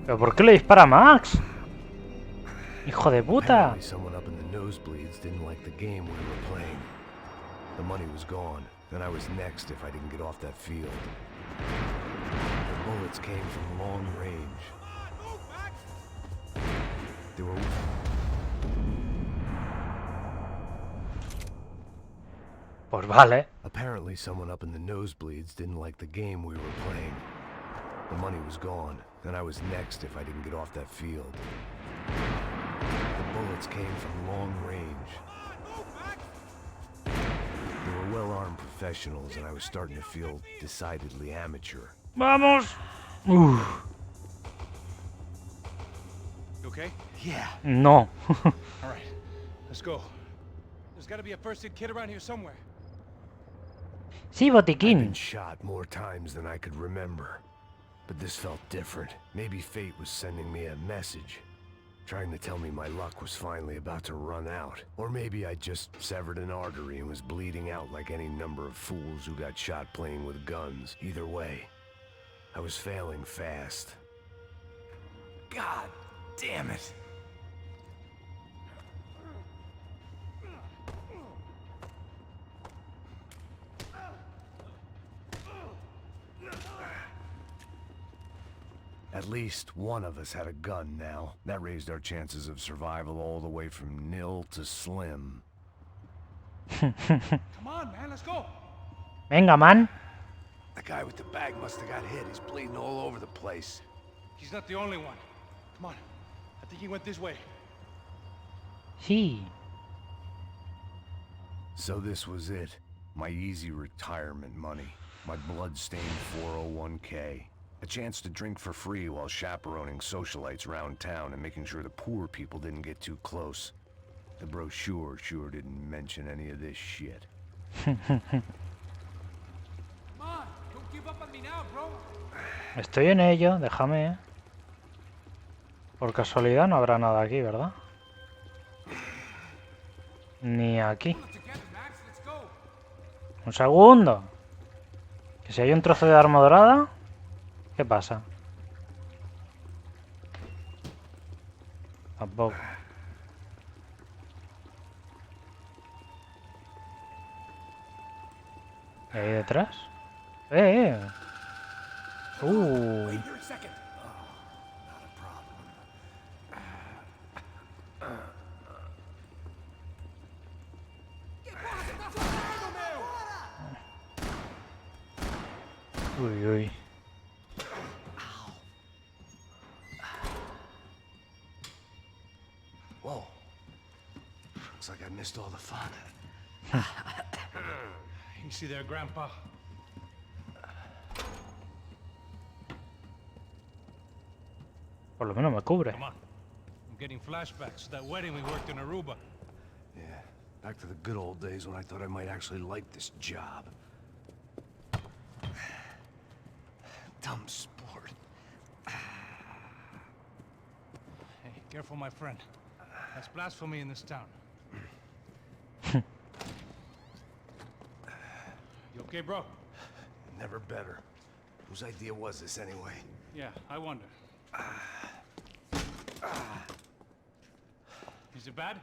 ¿Pero por qué le dispara a Max? ¡Hijo de puta! Apparently someone up in the nosebleeds didn't like the game we were playing. The money was gone, and I was next if I didn't get off that field. The bullets came from long range. They were... Pues vale. Apparently someone up in the nosebleeds didn't like the game we were playing. The money was gone, and I was next if I didn't get off that field. The bullets came from long range. They were well-armed professionals, and I was starting to feel decidedly amateur. Vamos. You okay? Yeah. No. All right, let's go. There's got to be a first-aid kit around here somewhere. Sí, I've botiquín. been shot more times than I could remember. But this felt different. Maybe fate was sending me a message, trying to tell me my luck was finally about to run out. Or maybe I just severed an artery and was bleeding out like any number of fools who got shot playing with guns. Either way, I was failing fast. God damn it. At least one of us had a gun now. That raised our chances of survival all the way from nil to slim. Come on, man, let's go. Venga, man. The guy with the bag must have got hit. He's bleeding all over the place. He's not the only one. Come on. I think he went this way. Sí. So this was it. My easy retirement money. My blood-stained 401k. A chance to drink for free while chaperoning socialites around town and making sure the poor people didn't get too close. The brochure sure didn't mention any of this shit. Come on, don't give up on me now, bro. Estoy en ello, déjame. Por casualidad no habrá nada aquí, ¿verdad? Ni aquí. Pull it together, Max. Let's go. Un segundo. Que si hay un trozo de arma dorada, ¿qué pasa? Tampoco. ¿Y ahí detrás? ¡Eh! Wait here a second. Uy, uy. Whoa. Looks like I missed all the fun. You see there, Grandpa? Por lo menos me cubre. Come on. I'm getting flashbacks to that wedding we worked in Aruba. Yeah, back to the good old days when I thought I might actually like this job. Dumb sport. Hey, careful, my friend. That's blasphemy in this town. You okay, bro? Never better. Whose idea was this anyway? Yeah, I wonder. Is it bad?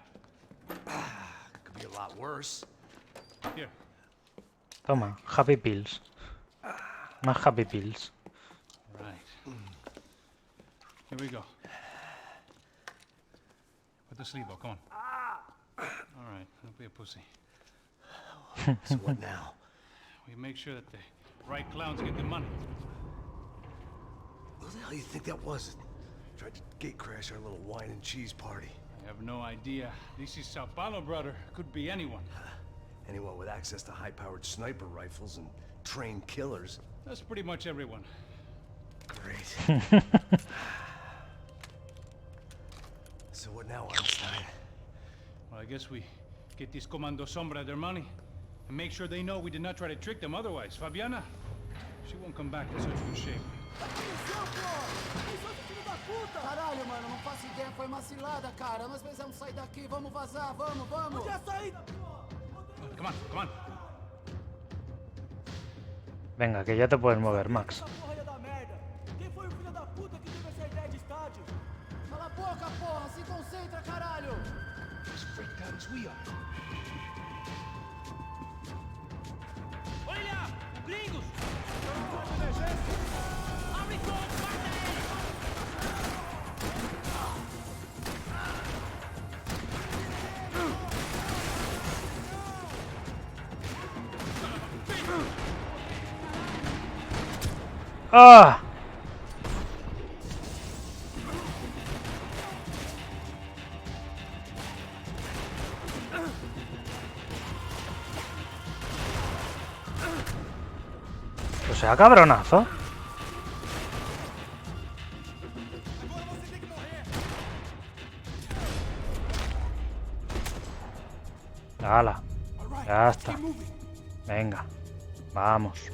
Could be a lot worse. Here. Toma, Happy Pills. Más Happy Pills. Right. Here we go. Put the sleeve on, come on. All right, don't be a pussy. So what now? We make sure that the right clowns get the money. Who the hell do you think that was? Tried to gate crash our little wine and cheese party. I have no idea. This is Sao Paulo, brother. Could be anyone. Anyone with access to high-powered sniper rifles and trained killers. That's pretty much everyone. Great. So what now, Einstein? Well, I guess we get these Comando Sombra their money and make sure they know we did not try to trick them otherwise. Fabiana, she won't come back in such good shape. Caralho, mano, não faço ideia, foi uma cilada, cara. Nós precisamos sair daqui, vamos vazar, vamos, vamos! Onde é a saída, Come on, come on. Venga, que ya te puedes mover, Max. Essa porra ia dar merda. Quem foi o filho da puta que teve essa ideia de estádio? Cala a boca, porra, se concentra, caralho! As freaked out as we are. gringos! Abre fogo, mata eles! ¡Ah! O sea, cabronazo. ¡Hala! Ya está. Venga. Vamos.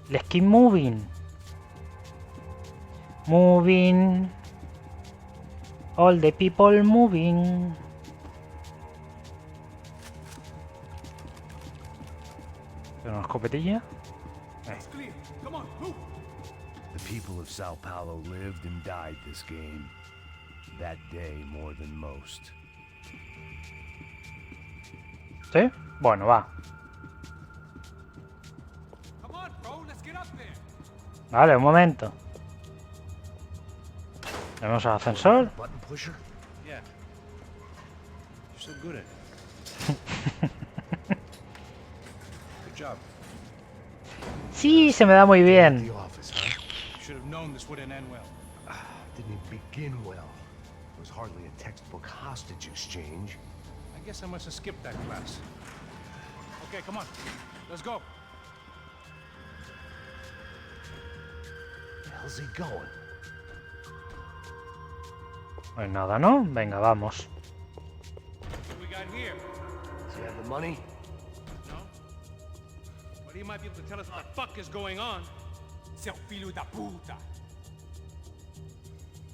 Let's keep moving. Moving. All the people moving. ¿Una escopetilla? It's clear. Come on, move. The people of Sao Paulo lived and died this game. That day more than most. ¿Sí? Bueno, va. Come on, bro. Let's get up there. Vale, un momento. Tenemos el ascensor. Button pusher? Yeah. You're so good at it. Good job. Sí, se me da muy bien. The office, huh? You should have known this wouldn't end well. Didn't begin well. It was hardly a textbook hostage exchange. I guess I must have skipped that class. Okay, come on. Let's go. Where the hell's he going? Pues nada, ¿no? Venga, vamos. What we got here? Does he have the money? No? But he might be able to tell us what the fuck is going on. Seu filho da puta!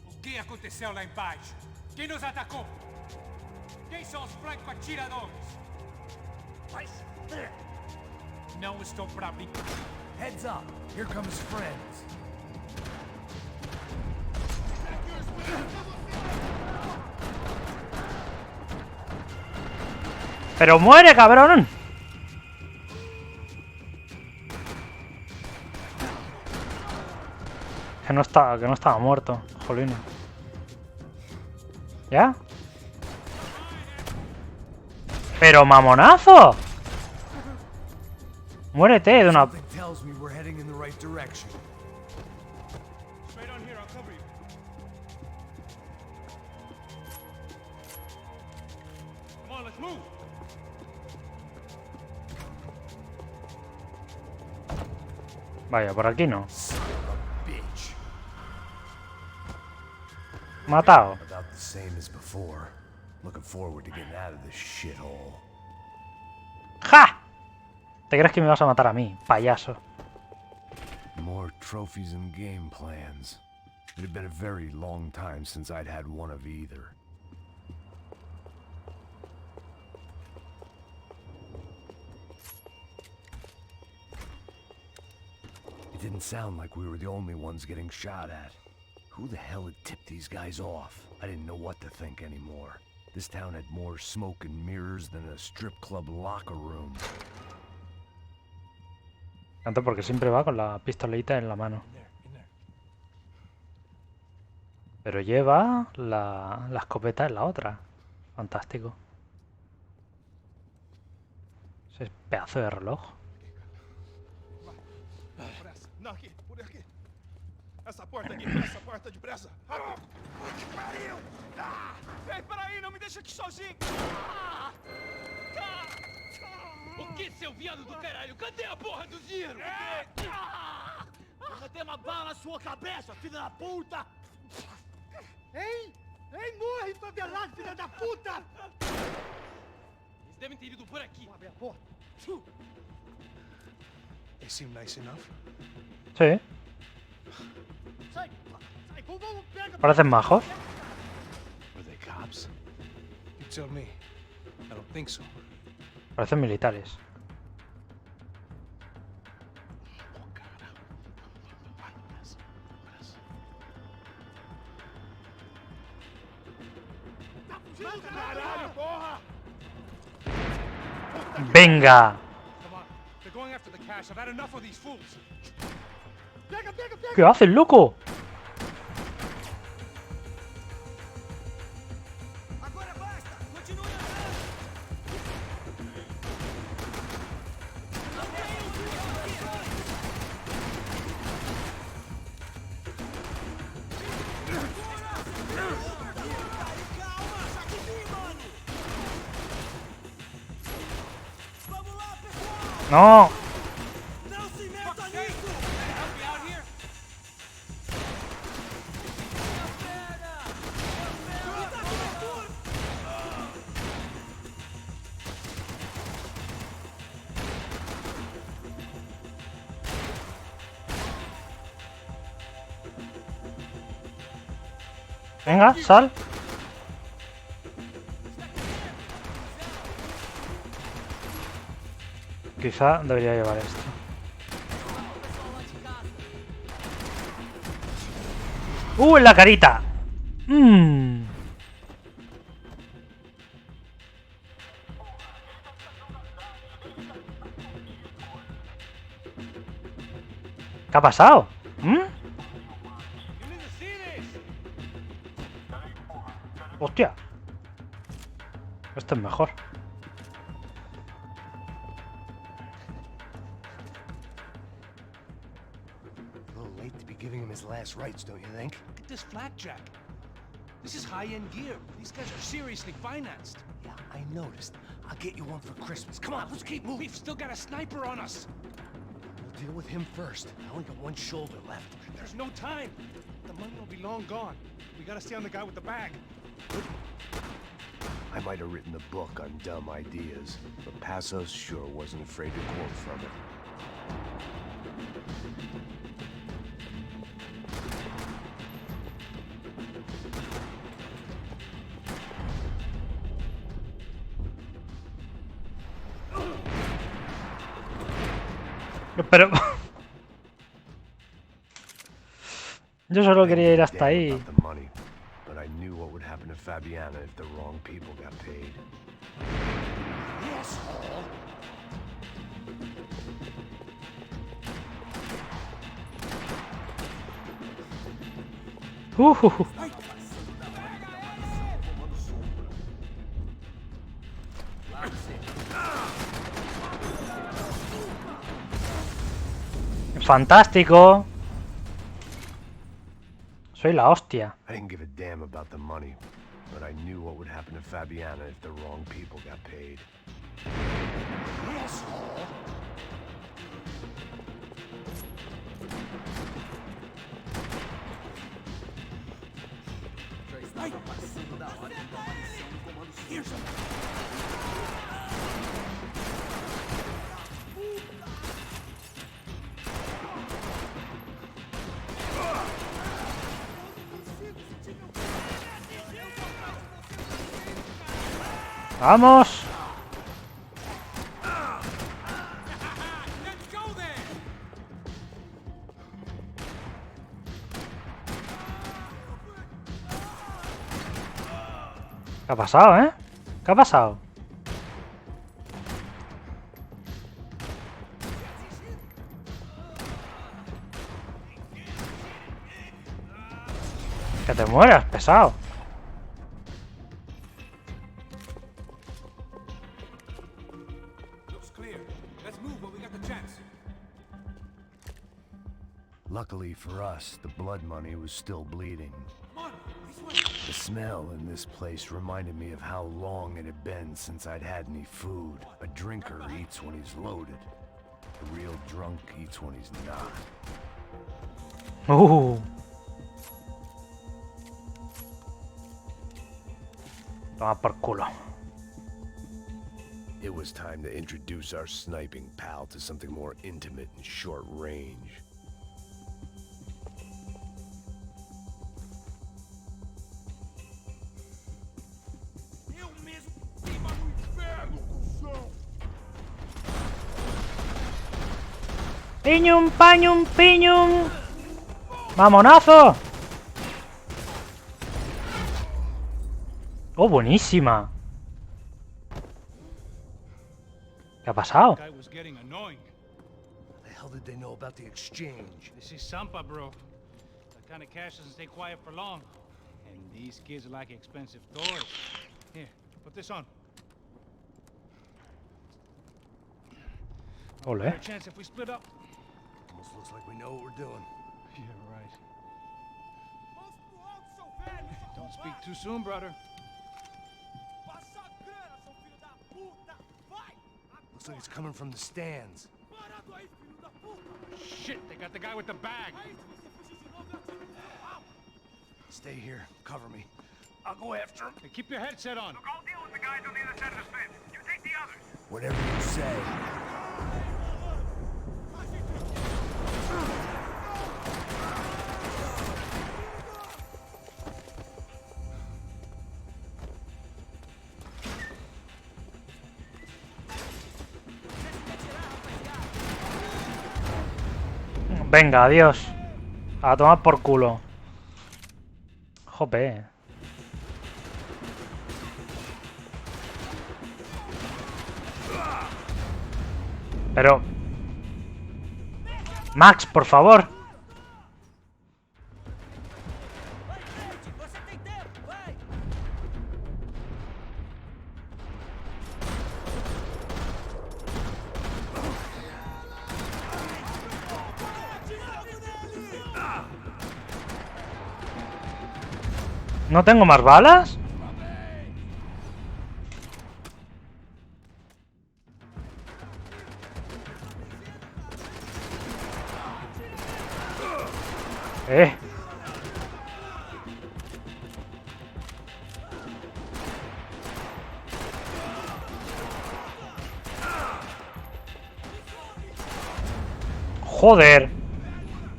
O que aconteceu lá embaixo? Quem nos atacou? Quem são os franco-atiradores? Vai se fuder! Não estou pra brincar. Heads up! Here comes friends. ¡Pero muere, cabrón! Que no estaba muerto, jolín. ¿Ya? ¡Pero mamonazo! Muérete de una... Something tells me we're heading in the right direction. Straight on here, I'll cover you. Come on, let's move. Vaya, por aquí no. Bitch. Matado. About the same as before. Looking forward to getting out of this shithole. ¡Ja! ¿Te crees que me vas a matar a mí, payaso? More trophies and game plans. It had been a very long time since I'd had one of either. It didn't sound like we were the only ones getting shot at. Who the hell had tipped these guys off? I didn't know what to think anymore. This town had more smoke and mirrors than a strip club locker room. Tanto porque siempre va con la pistolita en la mano. Pero lleva la escopeta en la otra. Fantástico. Ese pedazo de reloj. Não, aqui, por aqui. Essa porta depressa. Rápido. Pariu! Ah! Ei, peraí, não me deixa aqui sozinho! Ah! O que, seu viado do caralho? Cadê a porra do dinheiro? Ah! Vou meter uma bala na sua cabeça, filho da puta! Ei! Ei, morre, favelado, filha da puta! Eles devem ter ido por aqui. Vamos abrir a porta. They seem nice enough. Sí. Sai, vamos, pega! Parecen majos. Were they cops? You tell me. I don't think so. Parecen militares. Oh, cara. Caralho, porra! ¡Venga! Come on. They're going after the cash. I've had enough of these fools. ¿Qué haces, loco? No. Venga, sal. Quizá debería llevar esto. En la carita. ¿Qué ha pasado? Hostia. Esto es mejor. Giving him his last rites, don't you think? Look at this flakjack. This is high-end gear. These guys are seriously financed. Yeah, I noticed. I'll get you one for Christmas. Come on, let's keep moving. We've still got a sniper on us. We'll deal with him first. I only got one shoulder left. There's no time. The money will be long gone. We gotta stay on the guy with the bag. I might have written a book on dumb ideas, but Passos sure wasn't afraid to quote from it. Pero yo solo quería ir hasta ahí. But I knew what would happen to Fabiana if the wrong people got paid. Yes. Fantástico. Soy la hostia. I didn't give a damn about the money, but I knew what would happen to Fabiana if the wrong people got paid. Yes. ¡Vamos! ¿Qué ha pasado, eh? ¿Qué ha pasado? Que te mueras, pesado. Luckily for us, the blood money was still bleeding. The smell in this place reminded me of how long it had been since I'd had any food. A drinker eats when he's loaded. A real drunk eats when he's not. Toma por culo. It was time to introduce our sniping pal to something more intimate and short range. ¡Piñum, pañum, piñum! ¡Mamonazo! ¡Oh, buenísima! ¿Qué ha pasado? hell did they know about the exchange? This is Sampa, bro. That kind of cash doesn't stay quiet for long. And these kids like expensive toys. Here, put this on. Ole. Better chance if we split up. Almost looks like we know what we're doing. Yeah, right. Don't speak too soon, brother. Looks like it's coming from the stands. Shit, they got the guy with the bag. Stay here. Cover me. I'll go after him. Hey, keep your headset on. Look, I'll deal with the guys on the other side of the fence. You take the others. Whatever you say. Venga, adiós. A tomar por culo. Jope. Pero... Max, por favor. ¿No tengo más balas? Joder.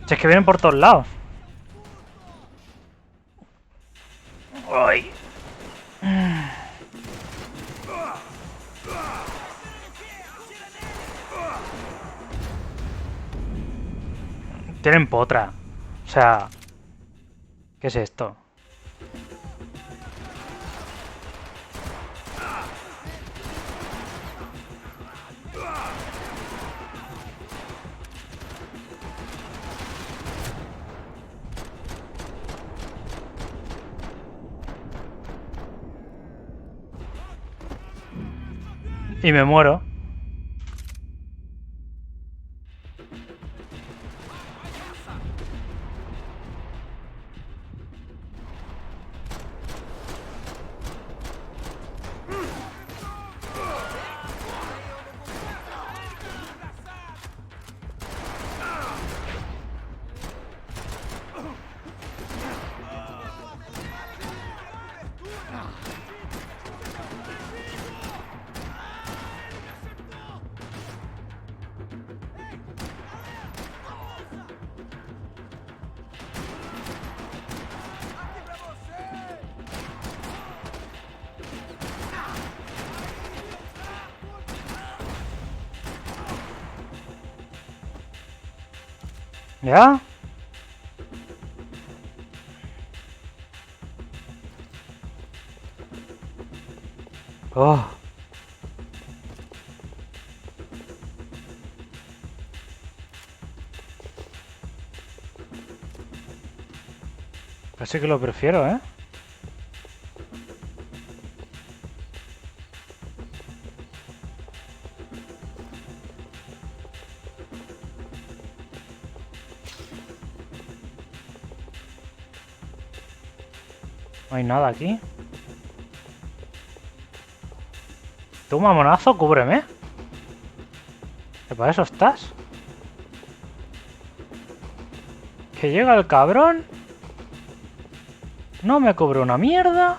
Si es que vienen por todos lados. Ay. Tienen potra. O sea... ¿Qué es esto? Y me muero. ¿Ya? Oh. Casi que lo prefiero, ¿eh? No hay nada aquí. Tú, mamonazo, cúbreme. ¿Que para eso estás? Que llega el cabrón. No me cubre una mierda.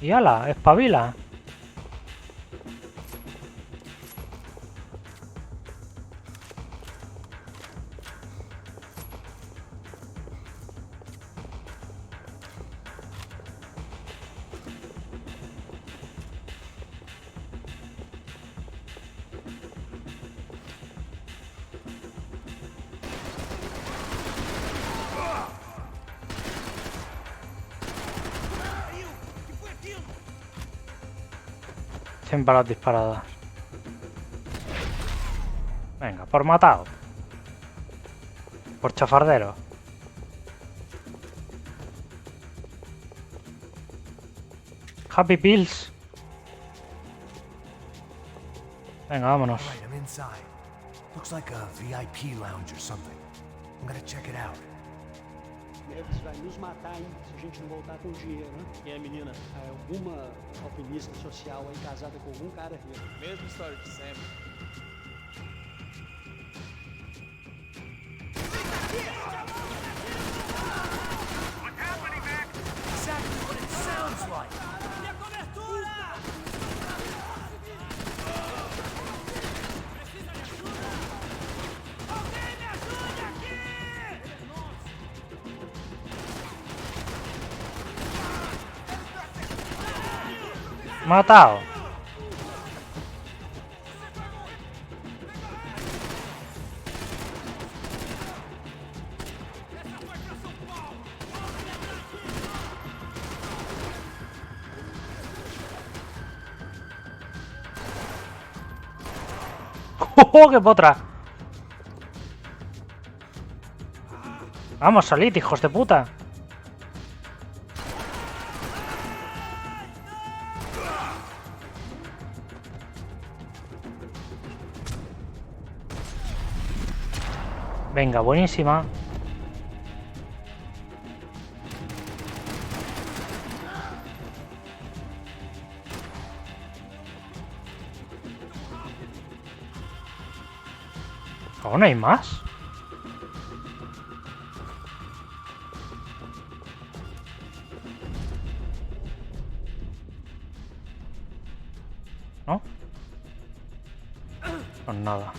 Y ala, espabila. Balas disparadas. Venga, por matado. Por chafardero. Happy Pills. Venga, vámonos. All right, I'm inside. Looks like a VIP lounge or something. I'm gonna check it out. Neves vai nos matar, hein, se a gente não voltar com dinheiro, né? E a menina? É alguma alpinista social aí casada com algum cara rico. Mesma história de sempre. Exactly what it sounds like. Matado. ¡Oh, qué potra! Vamos, salid, hijos de puta. Venga, buenísima. ¿Aún hay más? ¿No? Pues nada.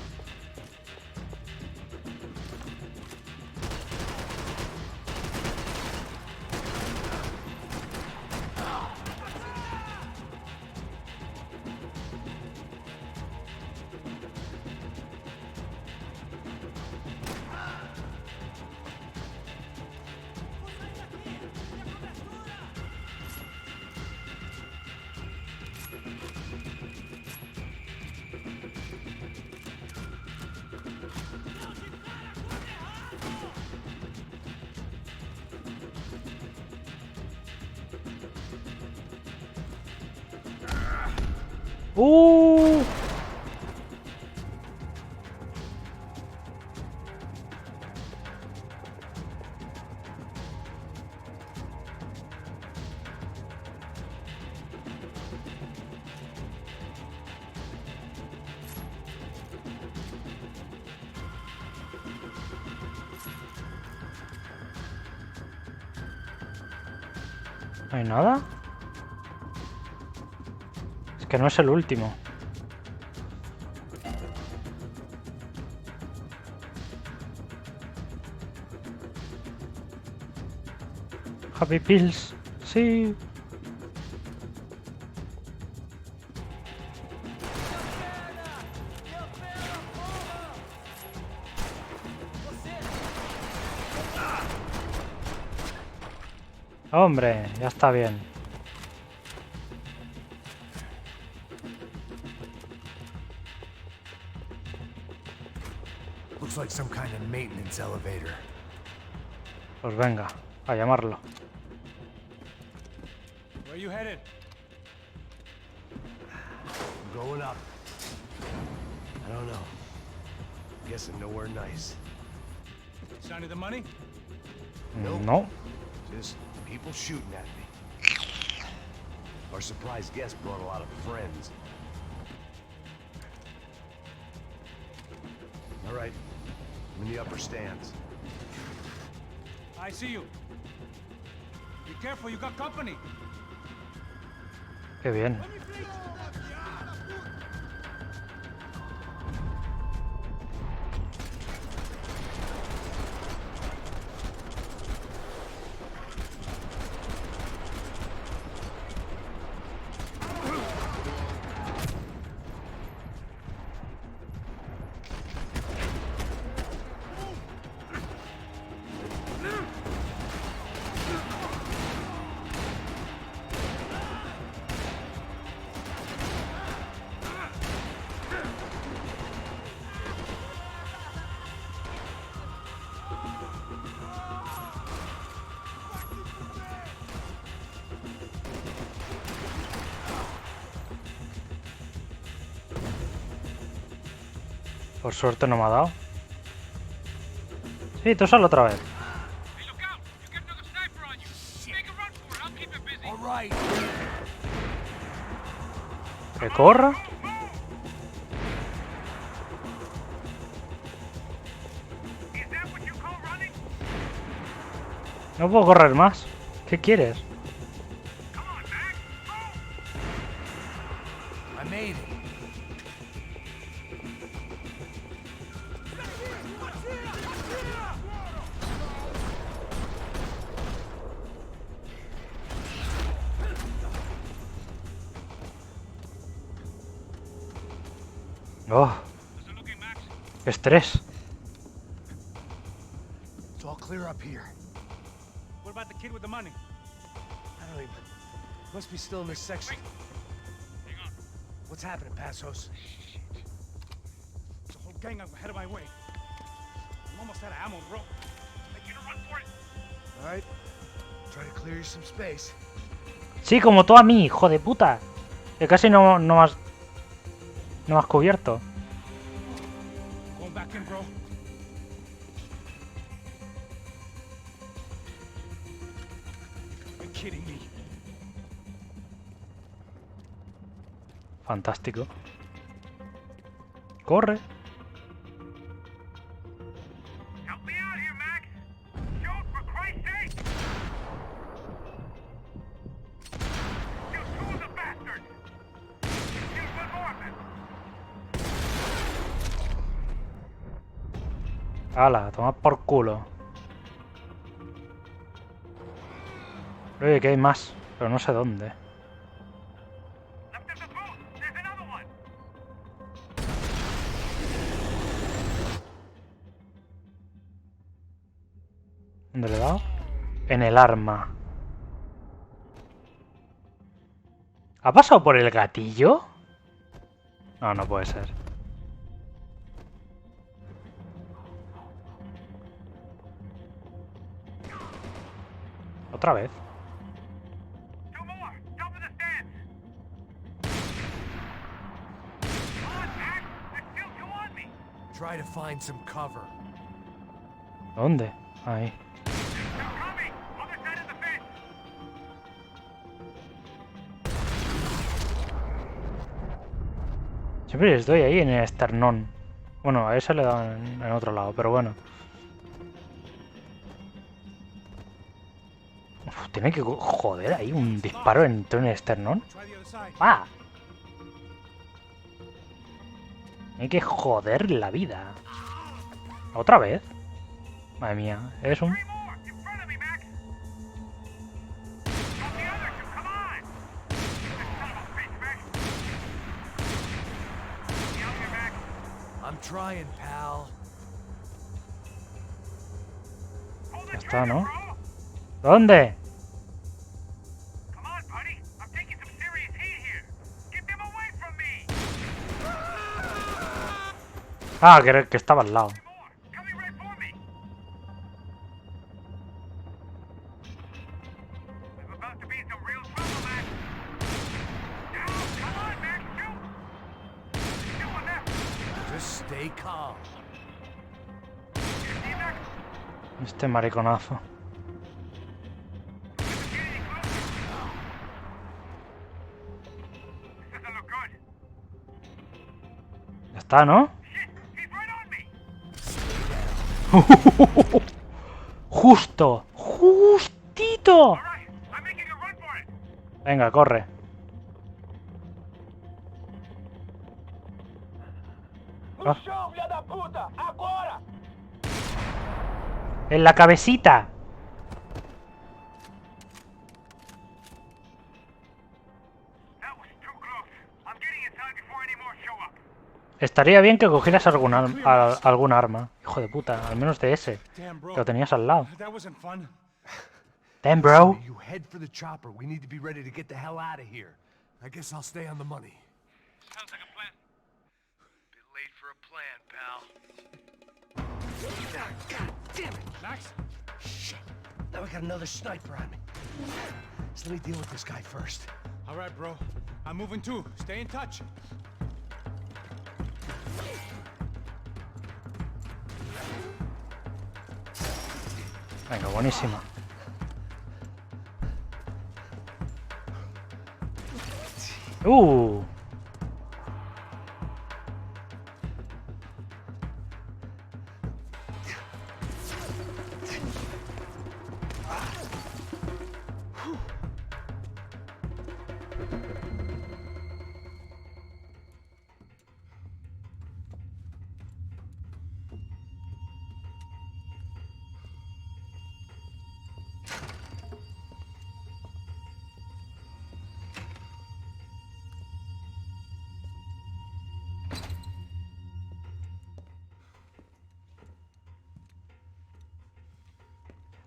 ¿No hay nada? Es que no es el último. Happy Pills. Sí. Hombre, ya está bien. Looks like some kind of maintenance elevator. Pues venga, a llamarlo. Where are you headed? I'm going up. I don't know. Guessing nowhere nice. Sign of the money? No. Just people shooting at me. Our surprise guest brought a lot of friends. All right, I'm in the upper stands. I see you. Be careful, you got company. Qué bien. Por suerte no me ha dado. Sí, tú sal otra vez. Que corra. No puedo correr más. ¿Qué quieres? I made it. Oh, qué estrés. It's all clear up here. What about the kid with the money? I don't even. Must be still in this section. Hang on. What's happening, Passos? There's a whole gang up ahead of my way. I'm almost out of ammo, bro. I need to run for it. All right. Try to clear you some space. Sí, como tú a mí, hijo de puta. Que casi no me has cubierto. Going back in, bro. You're kidding me. Fantástico. Corre. Help me out here, Max. Shoot, for Christ's sake. Kill two of the bastards. Kill one more of them. Hala, toma por culo. Oye, que hay más, pero no sé dónde. Left of the boat. There's another one. ¿Dónde le he dado? En el arma. ¿Ha pasado por el gatillo? No, no puede ser. Otra vez. Two more. Top of the stairs. Come on, Max. There's still two on me. Try to find some cover. ¿Dónde? Ahí. They're coming. Other side of the fence. Siempre estoy ahí en el esternón. Bueno, a ese le he dado en otro lado, pero bueno. Uf, tiene que... Joder, ahí un disparo en el esternón. Try the other side. ¡Ah! Hay que joder la vida. ¿Otra vez? Madre mía, es un... Three more. In front of me, Max. Help the other two. Come on. This son of a bitch, Max. Get out here, Max. I'm trying, pal. Pull the Ya está, trigger, ¿no? bro. ¿Dónde? Come on, buddy. I'm taking some serious heat here. Get them away from me. Ah, que estaba al lado. Three more. Coming right for me. I'm about to be in some real trouble, Max. Now, come on, Max. Shoot. Two left. Just stay calm. You see, Max? Este mariconazo. Doesn't get any closer. This doesn't look good. Ya está, ¿no? Shit, he's right on me. Justo. Justito. All right, I'm making a run for it. Venga, corre. No chão, filha da puta! Agora! En la cabecita. That was too close. I'm getting inside before any more show up. Estaría bien que cogieras algún arma. Hijo de puta, al menos de ese. Damn, bro. Que lo tenías al lado. That wasn't fun. Damn, bro. You head for the chopper. We need to be ready to get the hell out of here. I guess I'll stay on the money. Sounds like a plan. Bit late for a plan, pal. God damn it! Max? Shit! Now we got another sniper on me. So let me deal with this guy first. All right, bro. I'm moving too. Stay in touch. Venga, buenísima. ¡Uh!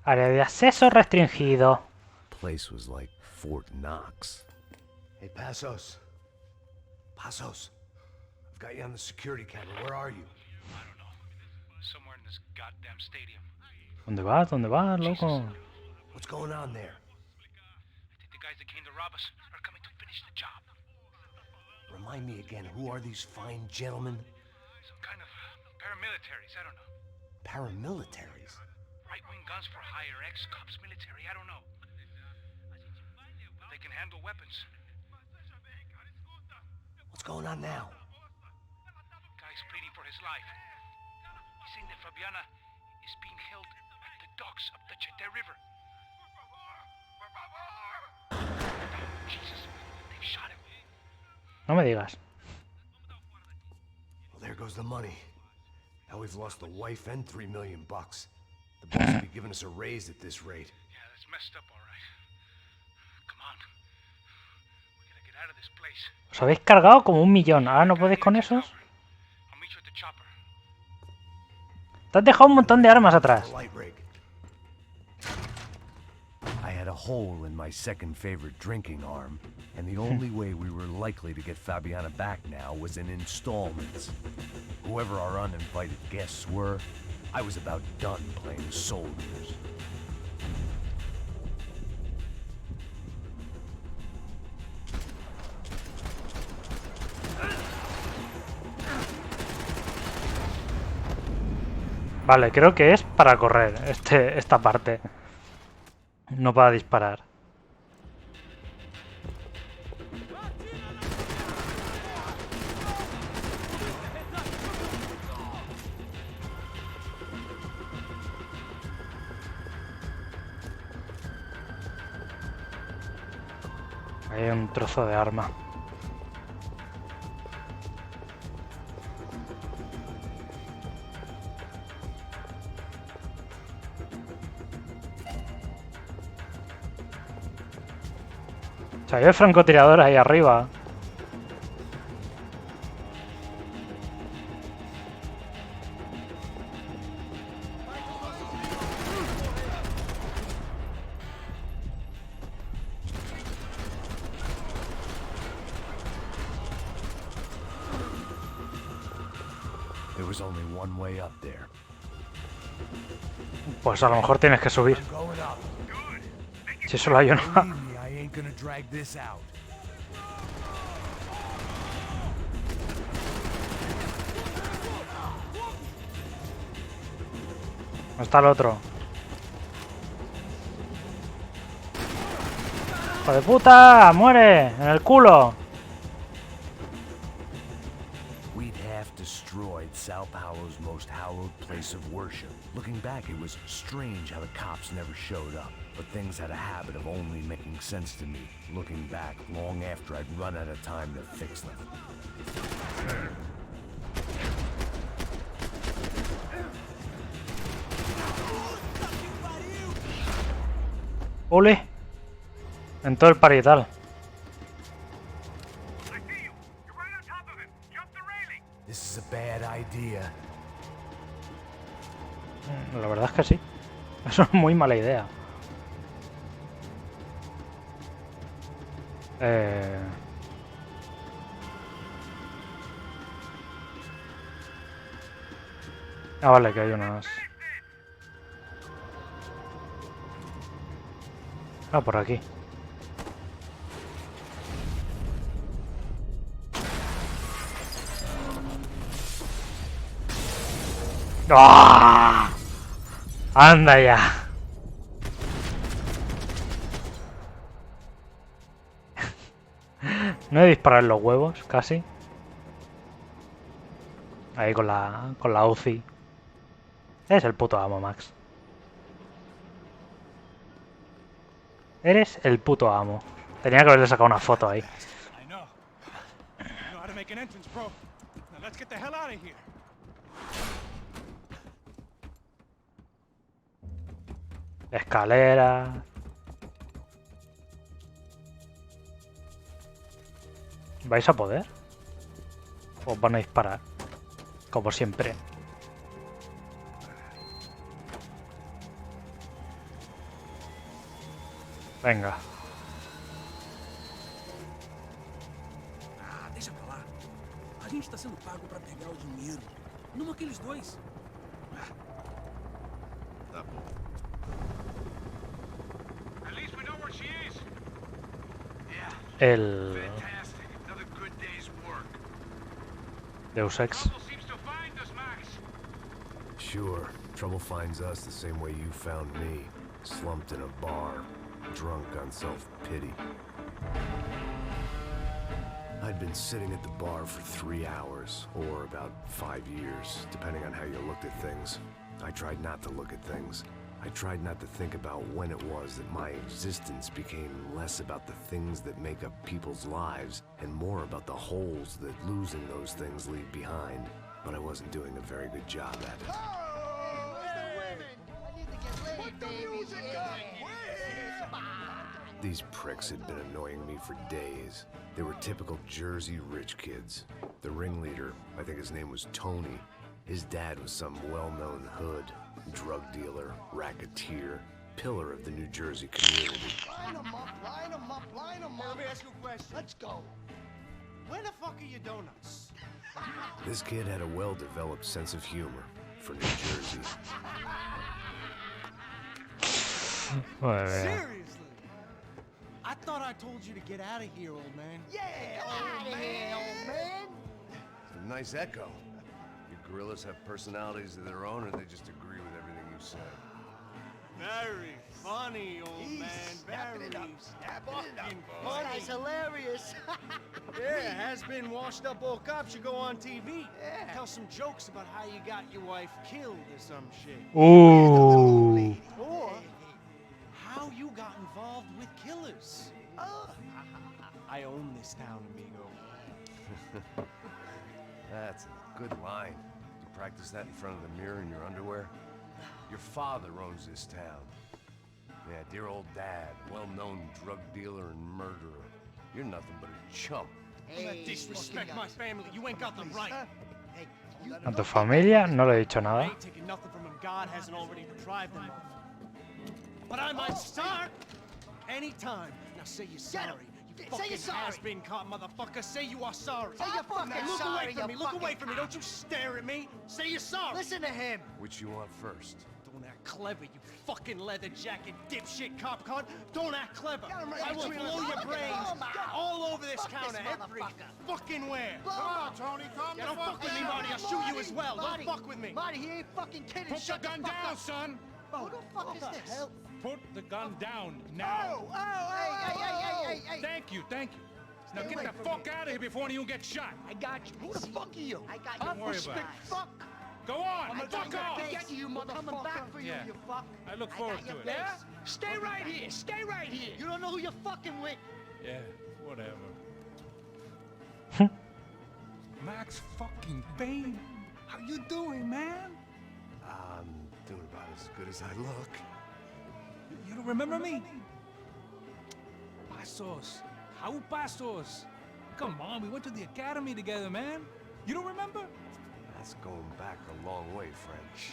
Área de acceso restringido. Place was like Fort Knox. Hey, Passos. Passos. I've got you on the security camera. Where are you? I don't know. Somewhere in this goddamn stadium. ¿Dónde vas? ¿Dónde vas, loco? What's going on there? I think the guys that came to rob us are coming to finish the job. Remind me again, who are these fine gentlemen? Some kind of paramilitaries, I don't know. Paramilitaries? Right-wing guns for hire, ex-cops, military, I don't know. They can handle weapons. What's going on now? Guy's pleading for his life. He's saying that Fabiana is being held at the docks of the Chete River. Jesus, they've shot him. No me digas. Well, there goes the money. Now we've lost the wife and $3 million. The boss will be giving us a raise at this rate. Yeah, that's messed up, all right. Come on. We gotta get out of this place. Os habéis cargado como 1 millón. ¿Ahora no podéis con esos? I'll meet you at the chopper. Te has dejado un montón de armas atrás. Light rig. I had a hole in my second favorite drinking arm, and the only way we were likely to get Fabiana back now was in installments. Whoever our uninvited guests were, I was about done playing soldiers. Vale, creo que es para correr esta parte. No para disparar. Hay un trozo de arma. O sea, hay el francotirador ahí arriba. There was only one way up there. Pues a lo mejor tienes que subir. I'm going up. Si solo hay uno. Believe me, I ain't gonna drag this out. ¿Dónde está el otro? ¡Hijo de puta! ¡Muere! ¡En el culo! We'd half destroyed Sao Paulo's most hallowed place of worship. Looking back, it was strange how the cops never showed up. But things had a habit of only making sense to me, looking back long after I'd run out of time to fix them. ¡Ole! En todo el parietal. This is a bad idea. La verdad es que sí. Eso es muy mala idea. Ah, vale, que hay unas... Ah, por aquí. ¡Ah! ¡Anda ya! No he disparado en los huevos, casi. Ahí con la UCI. Eres el puto amo, Max. Eres el puto amo. Tenía que haberle sacado una foto ahí. I know. You know how to make an entrance, bro. Now let's get the hell out of here. Escalera. ¿Vais a poder? ¿O os van a disparar? Como siempre. Venga. Ah, deixa pra lá. A gente tá sendo pago pra pegar o dinheiro. Não aqueles dois. Tá bom. At least we know where she is. El Fantastic. Another good day's work. Deus Ex. Trouble seems to find us, Max. Sure, trouble finds us the same way you found me. Slumped in a bar, drunk on self-pity. I'd been sitting at the bar for 3 hours, or about 5 years, depending on how you looked at things. I tried not to look at things. I tried not to think about when it was that my existence became less about the things that make up people's lives and more about the holes that losing those things leave behind. But I wasn't doing a very good job at it. These pricks had been annoying me for days. They were typical Jersey rich kids. The ringleader, I think his name was Tony. His dad was some well-known hood, drug dealer, racketeer, pillar of the New Jersey community. Line them up, line them up, line them up. Let me ask you a question. Let's go. Where the fuck are your donuts? This kid had a well-developed sense of humor for New Jersey. Seriously? I thought I told you to get out of here, old man. Yeah, old man, old man. It's a nice echo. You gorillas have personalities of their own, or they just agree with everything you say? Very funny, old man. Very fucking funny. That's hilarious. Yeah, has-been washed-up old cop should go on TV. Yeah. Tell some jokes about how you got your wife killed or some shit. Ooh. Or how you got involved with killers. I own this town, amigo. That's a good line. You practice that in front of the mirror in your underwear? Your father owns this town. Yeah, dear old dad, well-known drug dealer and murderer. You're nothing but a chump. Hey, disrespect my family. You ain't got the right. A tu familia no le he dicho I nada. ain't taking nothing from him God hasn't already deprived them of. But I might start anytime. Now say you're sorry. You fucking has-been caught, motherfucker. Say you are sorry. Say you're fucking look away from me. Look away from me. Don't you stare at me. Say you're sorry. Listen to him. Which you want first? Don't act clever, you fucking leather jacket dipshit cop cunt. Don't act clever. I will blow your brains all over this counter, every fucking where. Come on, Tony, calm Yeah, the don't fuck fuck with me, down. Marty. I'll shoot you as well. Don't fuck with me. Marty, he ain't fucking kidding. Put the gun down, son. Who the fuck is this? Put the gun down now. Hey. Thank you, thank you. Now get the fuck out of here before any of you get shot. I got you. Who the fuck are you? I got Don't worry about it. Fuck. Go on, I fuck got off. your base. You coming back for you, Yeah. you fuck. I look forward to it. Yeah? Stay right here. Stay right here. You don't know who you're fucking with. Yeah, whatever. Max fucking Payne. How you doing, man? I'm doing about as good as I look. You don't remember me? Pasos. How Pasos? Come on, we went to the academy together, man. You don't remember? That's going back a long way, French.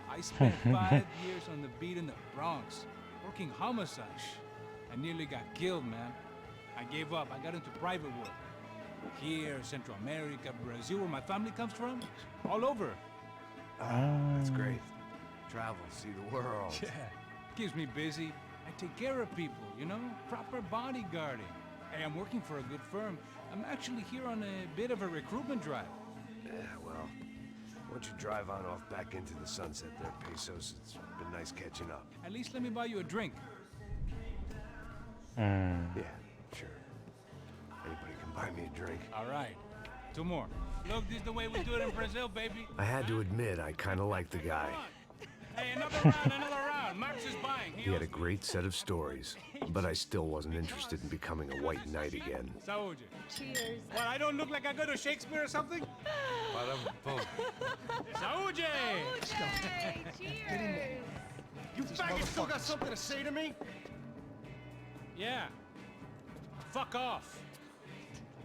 I spent 5 years on the beat in the Bronx, working homicide. I nearly got killed, man. I gave up. I got into private work. Here, Central America, Brazil, where my family comes from, all over. That's great. Travel, see the world. Yeah, keeps me busy. I take care of people, you know, proper bodyguarding. Hey, I'm working for a good firm. I'm actually here on a bit of a recruitment drive. Yeah, well, why don't you drive on off back into the sunset there, Pesos? It's been nice catching up. At least let me buy you a drink. Yeah, sure. Anybody can Buy me a drink. All right. 2 more. Look, this is the way we do it in Brazil, baby. I had to admit, I kind of liked the guy. Hey, another round, another round. Max is buying. He had a great set of stories, but I still wasn't interested in becoming a white knight again. Saúde. Cheers. What, I don't look like I go to Shakespeare or something? Saúde! Hey, cheers. You faggot still got something to say to me? Yeah. Fuck off.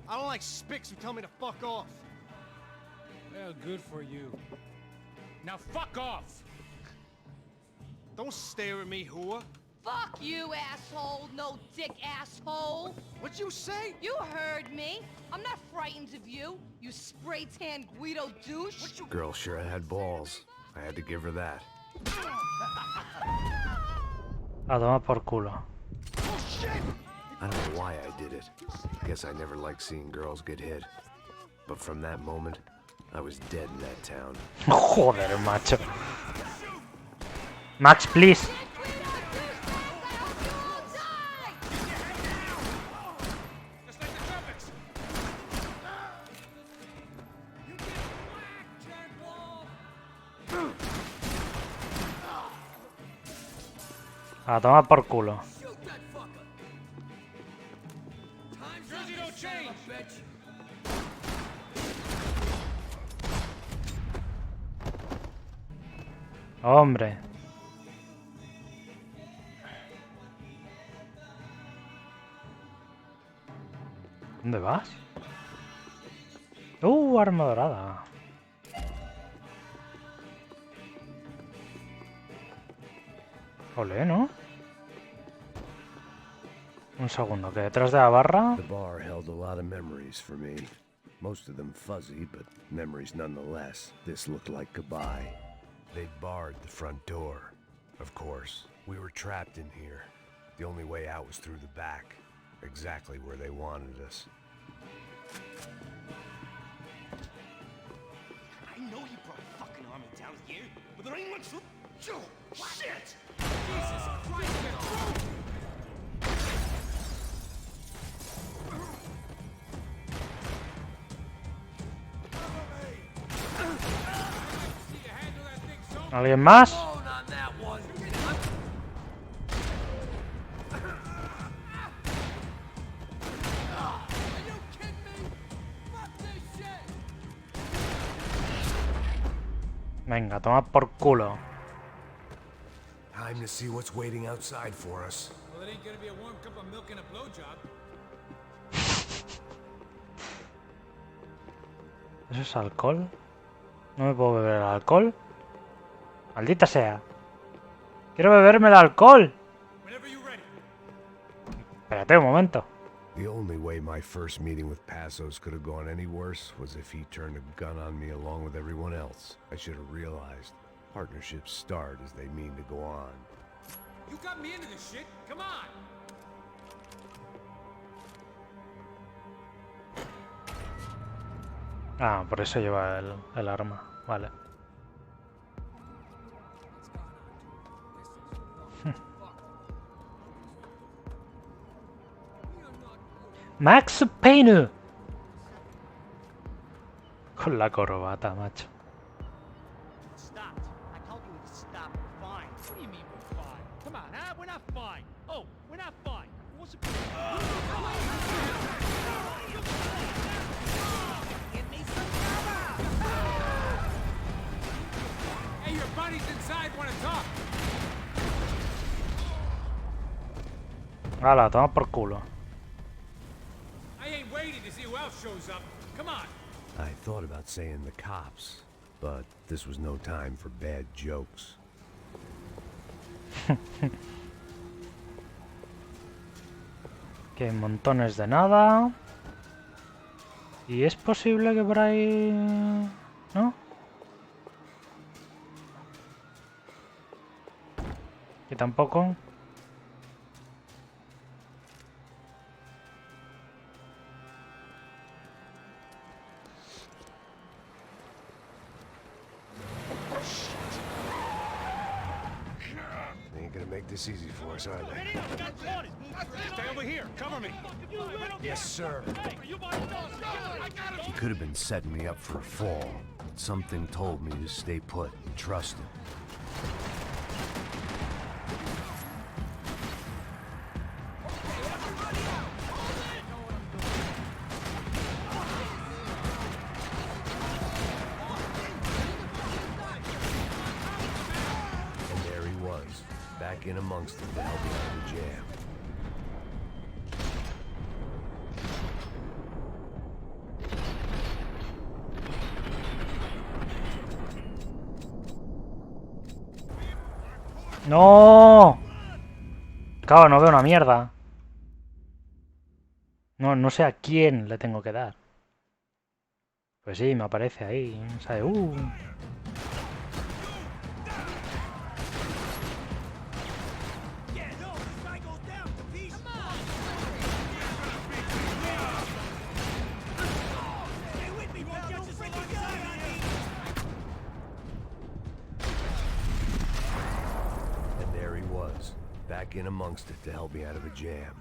I don't like spics who tell me to fuck off. Well, good for you. Now fuck off! Don't stare at me, whore. Fuck you, asshole. No dick, asshole. What'd you say? You heard me. I'm not frightened of you, you spray-tan Guido douche. Girl sure had balls. I had to give her that. A tomar por culo. I don't know why I did it. Guess I never liked seeing girls get hit. But from that moment, I was dead in that town. Joder, macho. Max, please. A tomar por culo. Hombre. ¿Dónde vas? Arma dorada. Olé, ¿no? Un segundo, que detrás de la barra... The bar held a lot of memories for me. Most of them fuzzy, but memories nonetheless. This looked like goodbye. They'd barred the front door. Of course, we were trapped in here. The only way out was through the back. Exactly where they wanted us. I know you brought a fucking army down here, but there ain't much... Shit! Jesus Christ, ¿Alguien más? Venga, toma por culo. Time to see what's waiting outside for us. Well, it ain't gonna be a warm cup of milk and a blowjob. ¿Eso es alcohol? ¿No me puedo beber el alcohol? ¡Maldita sea! ¡Quiero beberme el alcohol! Whenever you're ready. Espérate un momento. The only way my first meeting with Passos could have gone any worse was if he turned a gun on me along with everyone else. I should have realized partnerships start as they mean to go on. You got me into this shit. Come on. Ah, por eso lleva el arma. Vale. Max Payne. Con la corbata, macho. Stopped. I told you to stop. Fine. What do you mean we're fine? Come on, huh? We're not fine. Oh, we're not fine. What's the... Give me some cover! Hey, your buddies inside want to talk. Hala, toma por culo. I ain't waiting to see who else shows up. Come on. I thought about saying the cops, but this was no time for bad jokes. Que hay montones de nada. Y es posible que por ahí... ¿No? Y tampoco. this easy for us, are they? Stay over here. Cover me. Yes, sir. He could have been setting me up for a fall, but something told me to stay put and trust him. And there he was, back in amongst them to help me out of the jam. ¡No! Claro, no veo una mierda. No sé a quién le tengo que dar. Pues sí, me aparece ahí. ¿Sabe? And there he was, back in amongst it to help me out of a jam.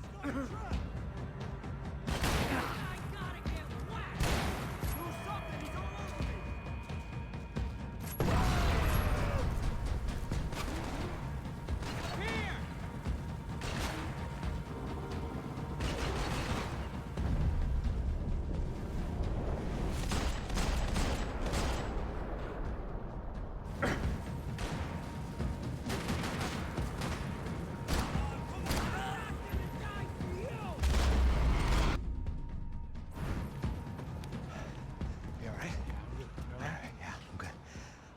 You all right? Yeah, I'm good.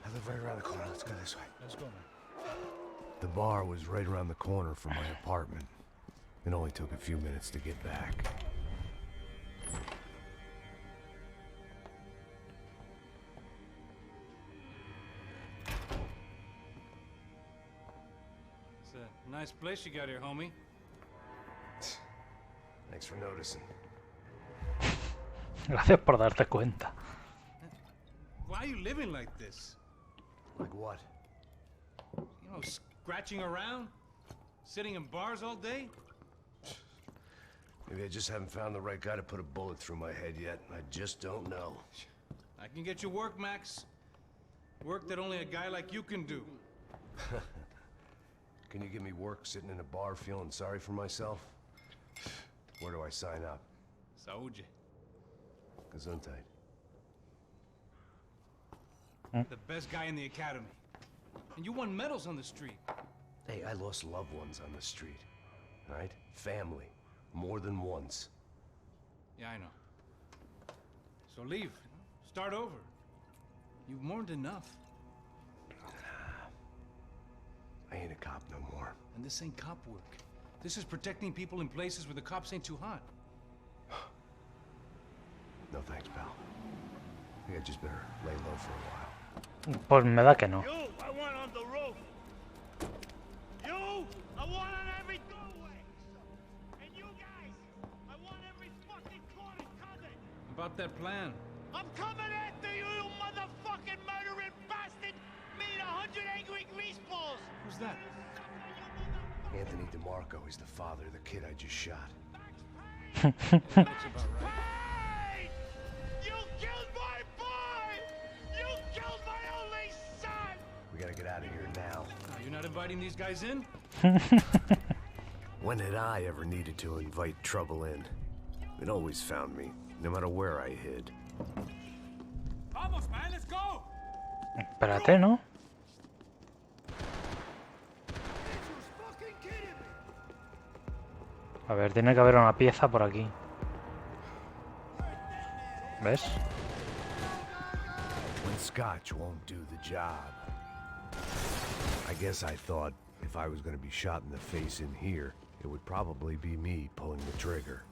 I live right around the corner. Let's go this way. Let's go, man. The bar was right around the corner from my apartment. It only took a few minutes to get back. It's a nice place you got here, homie. Thanks for noticing. Gracias por darte cuenta. Why are you living like this? Like what? You know, scratching around? Sitting in bars all day? Maybe I just haven't found the right guy to put a bullet through my head yet. I just don't know. I can get you work, Max. Work that only a guy like you can do. Can you give me work sitting in a bar feeling sorry for myself? Where do I sign up? Saúde. Gesundheit. The best guy in the academy. And you won medals on the street. Hey, I lost loved ones on the street. All right? Family. More than once. Yeah, I know. So leave. Start over. You've mourned enough. I ain't a cop no more. And this ain't cop work. This is protecting people in places where the cops ain't too hot. No thanks, pal. I think I just better lay low for a while. Pues me da que no. You, I want on the roof. You, I want on every doorway. And you guys, I want every fucking corner covered. About that plan. I'm coming after you, you motherfucking murdering bastard! Me and 100 angry greaseballs! Who's that? Anthony DeMarco is the father of the kid I just shot. That's about right. Hey! You killed my boy! You killed my only son! We gotta get out of here now. You're not inviting these guys in? When had I ever needed to invite trouble in? It always found me, no matter where I hid. Vamos, man, let's go! Espérate, ¿no? A ver, tiene que haber una pieza por aquí. ¿Ves? When scotch won't do the job. I guess I thought if I was going to be shot in the face in here, it would probably be me pulling the trigger.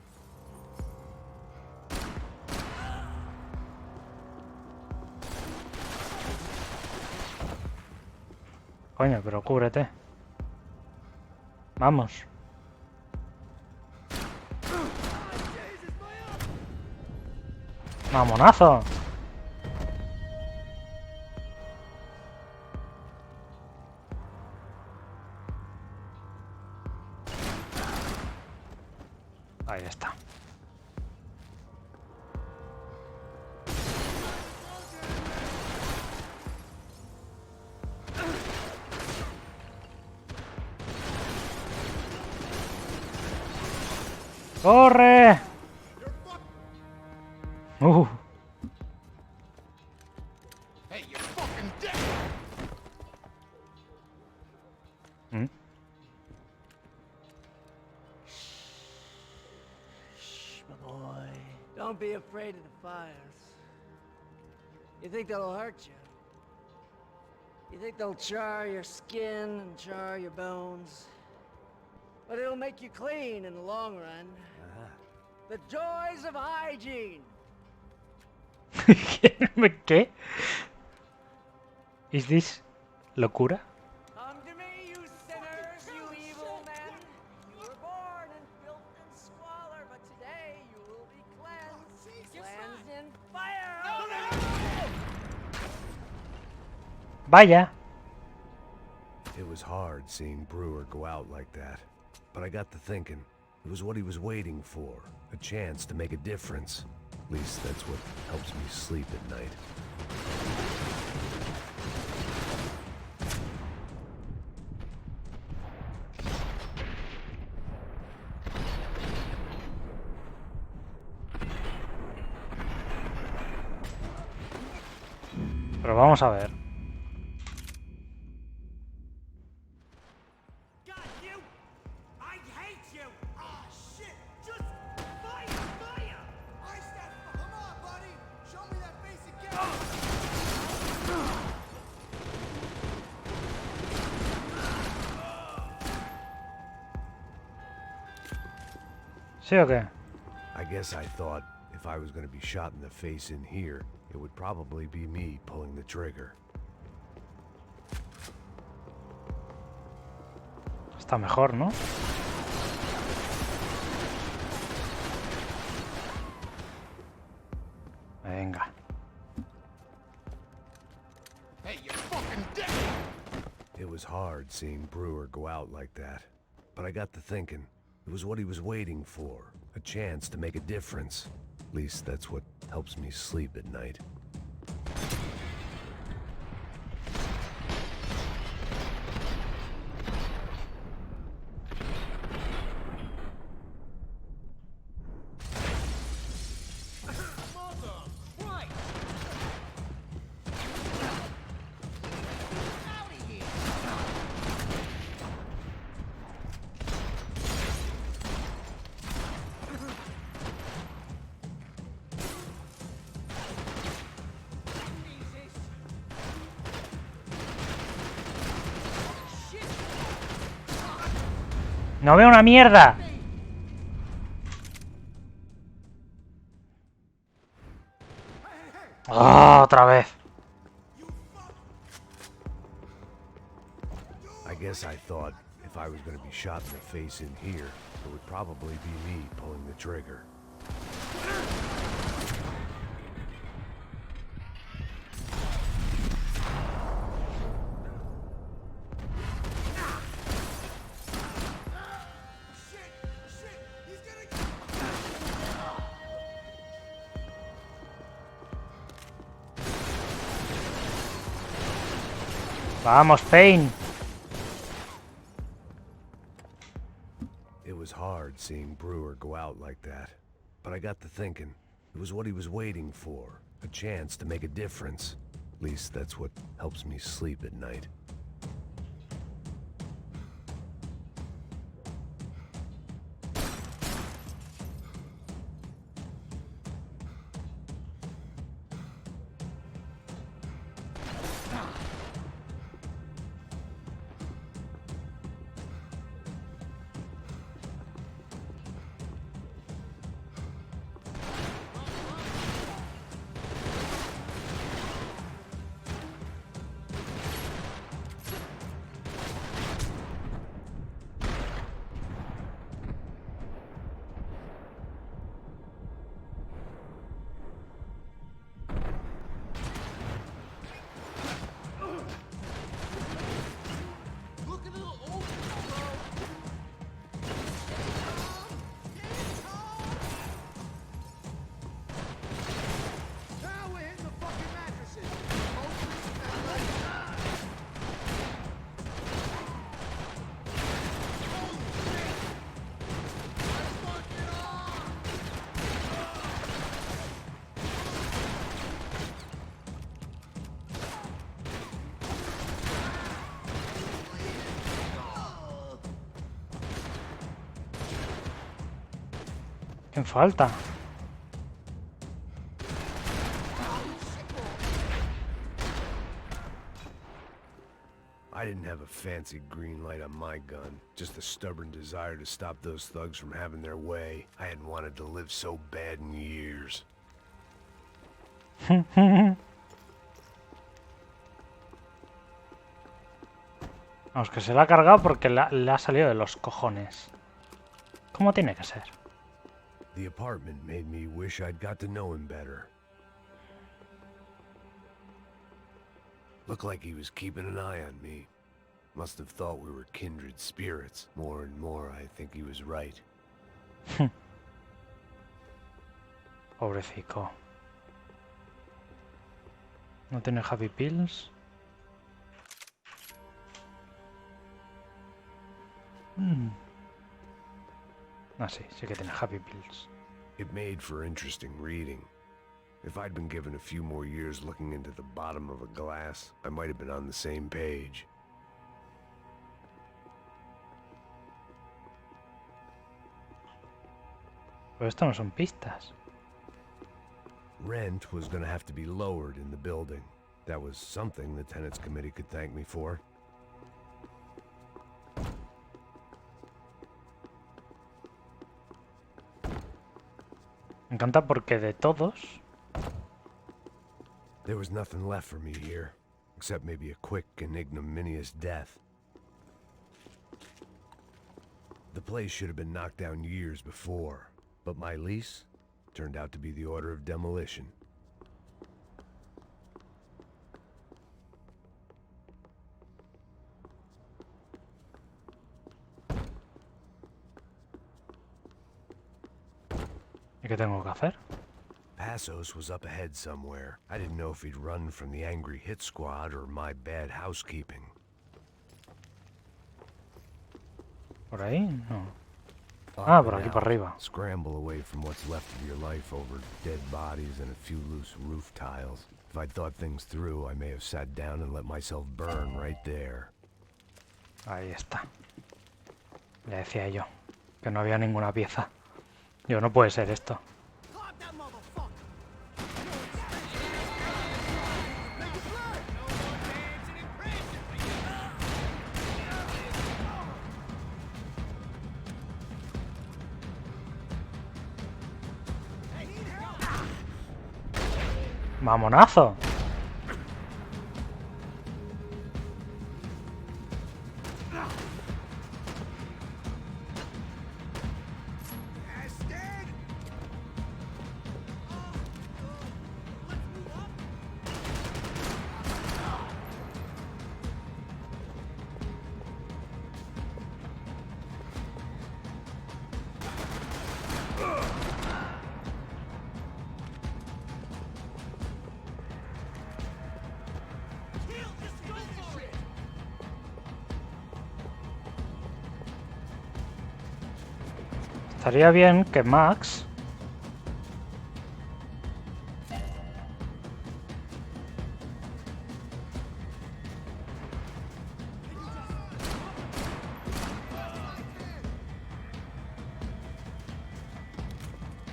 Coño, pero cúbrete. Vamos. ¡Mamonazo! Ahí está. ¡Corre! Hey, you're fucking dead! ¿Mm? Shh, my boy. Don't be afraid of the fires. You think they'll hurt you? You think they'll char your skin and char your bones? But it'll make you clean in the long run. The joys of hygiene. ¿Qué? ¿Is this locura? Come to me, you sinners, you evil men. You were born in filth and squalor, but today you will be cleansed. Cleansed in fire. Vaya. It was hard seeing Brewer go out like that, but I got to thinking, it was what he was waiting for, a chance to make a difference. At least that's what helps me sleep at night. Pero vamos a ver. ¿Sí o qué? I guess I thought if I was going to be shot in the face in here, it would probably be me pulling the trigger. Está mejor, ¿no? Venga. Hey, you're fucking dead! It was hard seeing Brewer go out like that, but I got to thinking, it was what he was waiting for, a chance to make a difference. At least that's what helps me sleep at night. ¡No veo una mierda! ¡Oh, otra vez! I guess I thought if I was going to be shot in the face in here, it would probably be me pulling the trigger. Vamos, Payne. It was hard seeing Brewer go out like that, but I got to thinking, it was what he was waiting for, a chance to make a difference. At least that's what helps me sleep at night. ¿Quién falta? I didn't have a fancy green light on my gun, just a stubborn desire to stop those thugs from having their way. I hadn't wanted to live so bad in years. Vamos, que se la ha cargado porque le ha salido de los cojones. ¿Cómo tiene que ser? The apartment made me wish I'd got to know him better. Looked like he was keeping an eye on me. Must have thought we were kindred spirits. More and more, I think he was right. Pobrecico. ¿No tiene happy pills? Ah, sí que tiene happy pills. It made for interesting reading. If I'd been given a few more years looking into the bottom of a glass, I might have been on the same page. Pero esto no son pistas. Rent was gonna have to be lowered in the building. That was something the tenants committee could thank me for. Me encanta porque de todos... There was nothing left for me here, except maybe a quick and ignominious death. The place should have been knocked down years before, but my lease turned out to be the order of demolition. ¿Y qué tengo que hacer? Passos was up ahead somewhere. I didn't know if he'd run from the angry hit squad or my bad housekeeping. ¿Por ahí? No. Ah, por aquí, por arriba. Scramble away from what's left of your life over dead bodies and a few loose roof tiles. If I'd thought things through, I may have sat down and let myself burn right there. Ahí está. Ya decía yo, que no había ninguna pieza. Digo, no puede ser esto. ¡Mamonazo! Estaría bien que Max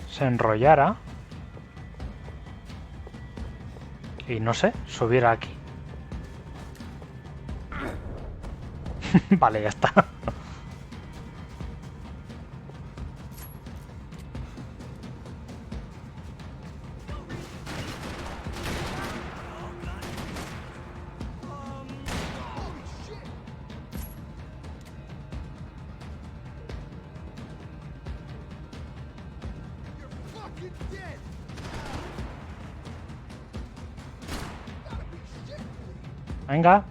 se enrollara y no sé, subiera aquí. Vale, ya está. Venga.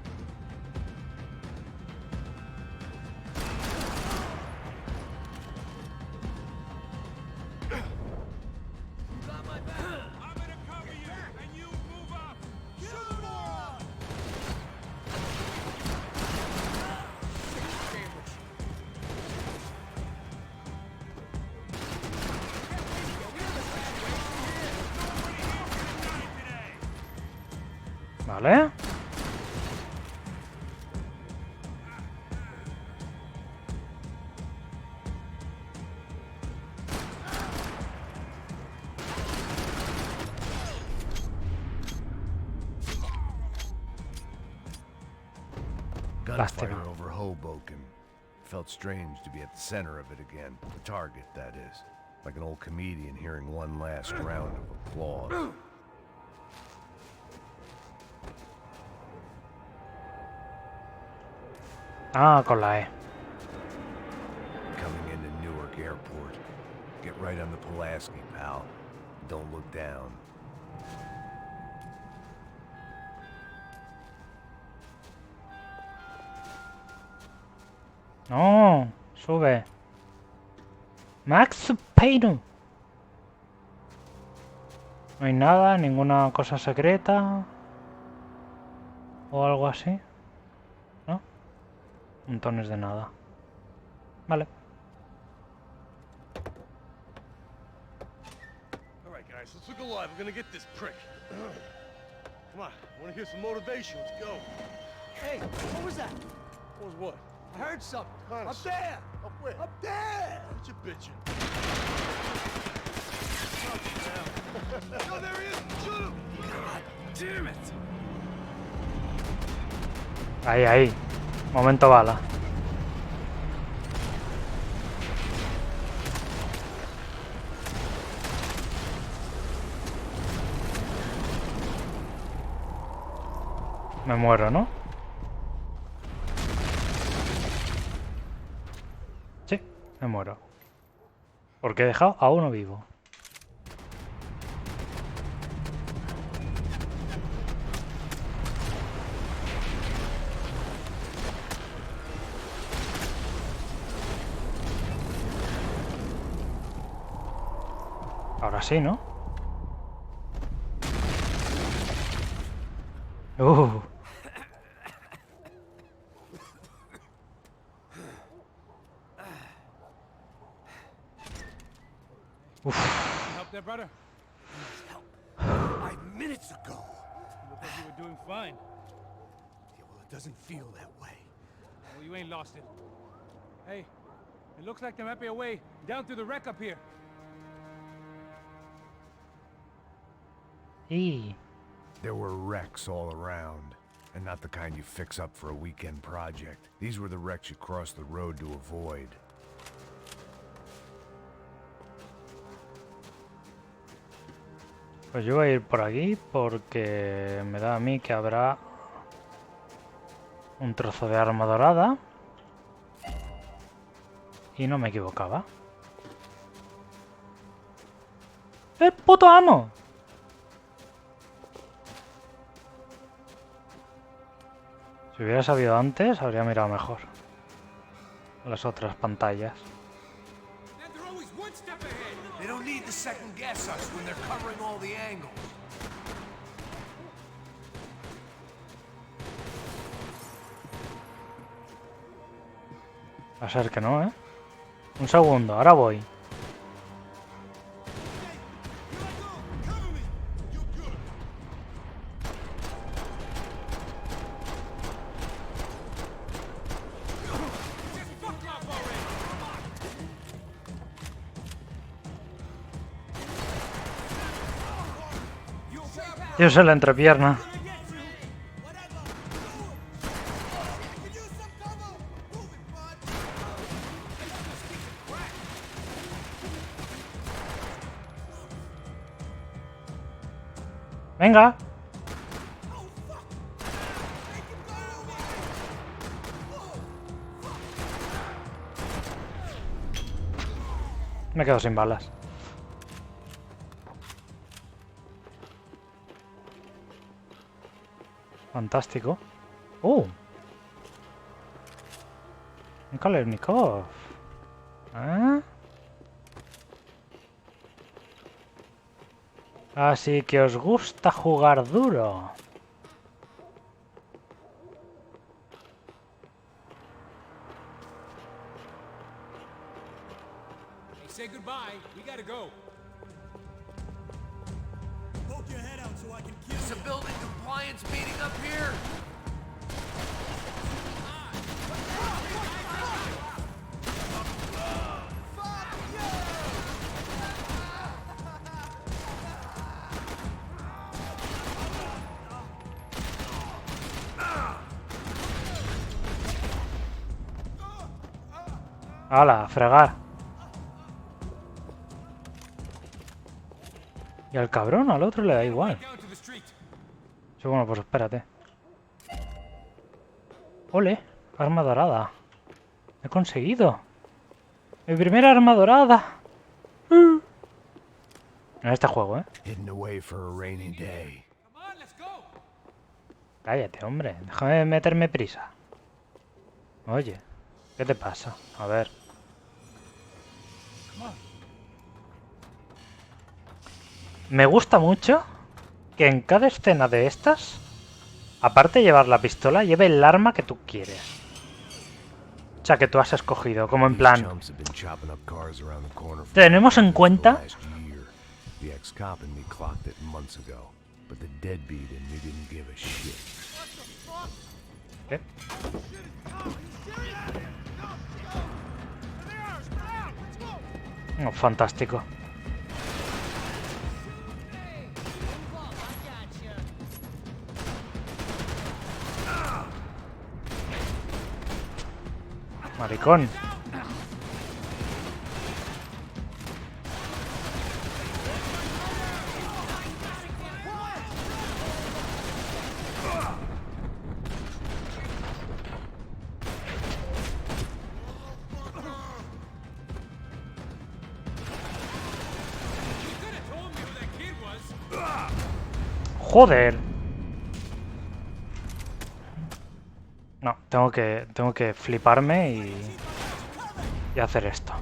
Vale. Lástima. gunfighter over Hoboken. Felt strange to be at the center of it again. The target, that is. Like an old comedian hearing one last round of applause. Ah, con la E. Coming into Newark Airport. Get right on the Pulaski, pal. Don't look down. No, sube. Max Payne. No hay nada, ninguna cosa secreta. O algo así. ¿No? Montones de nada. Vale. All right, guys, let's look alive. We're gonna get this prick. Come on, I wanna hear some motivation. Let's go. Hey, what was that? What was what? I heard something. Connor, Up there! Up where? Up there! What you bitching? No, there he is! Shoot him! God damn it! Ahí, ahí. Momento bala. Me muero, ¿no? Sí, me muero. Porque he dejado a uno vivo. Ahora sí, ¿no? Help there, brother? Help. 5 minutes ago. You look like you were doing fine. Yeah, well, it doesn't feel that way. Well, you ain't lost it. Hey, it looks like there might be a way down through the wreck up here. Y There were wrecks all around, and not the kind you fix up for a weekend project. These were the wrecks you crossed the road to avoid. pues yo voy a ir por aquí porque me da a mí que habrá un trozo de arma dorada. Y no me equivocaba. ¡El puto amo! Si hubiera sabido antes, habría mirado mejor las otras pantallas. They don't need to second guess us when they're covering all the angles. Va a ser que no, ¿eh? Un segundo, ahora voy. Dios, en la entrepierna. Venga. Me quedo sin balas. Fantástico. Un Kalashnikov. ¿Eh? Así que os gusta jugar duro. Hey, say goodbye. We gotta go. Poke your head out so I can kill you. Civilian compliance meeting up here? ¡Hala! A fregar. Y al cabrón, al otro le da igual. Sí, bueno, pues espérate. ¡Ole! Arma dorada. He conseguido. ¡Mi primera arma dorada! En este juego, ¿eh? Hidden away for a rainy day. Cállate, hombre. Déjame meterme prisa. Oye, ¿qué te pasa? A ver. Me gusta mucho que en cada escena de estas, aparte de llevar la pistola, lleve el arma que tú quieres. O sea, que tú has escogido, como en plan... Tenemos en cuenta... The ex-cop in me clocked it months ago, but the deadbeat in me didn't give a shit. ¿Qué? Oh, fantástico. Maricón. Joder. No, tengo que fliparme y hacer esto.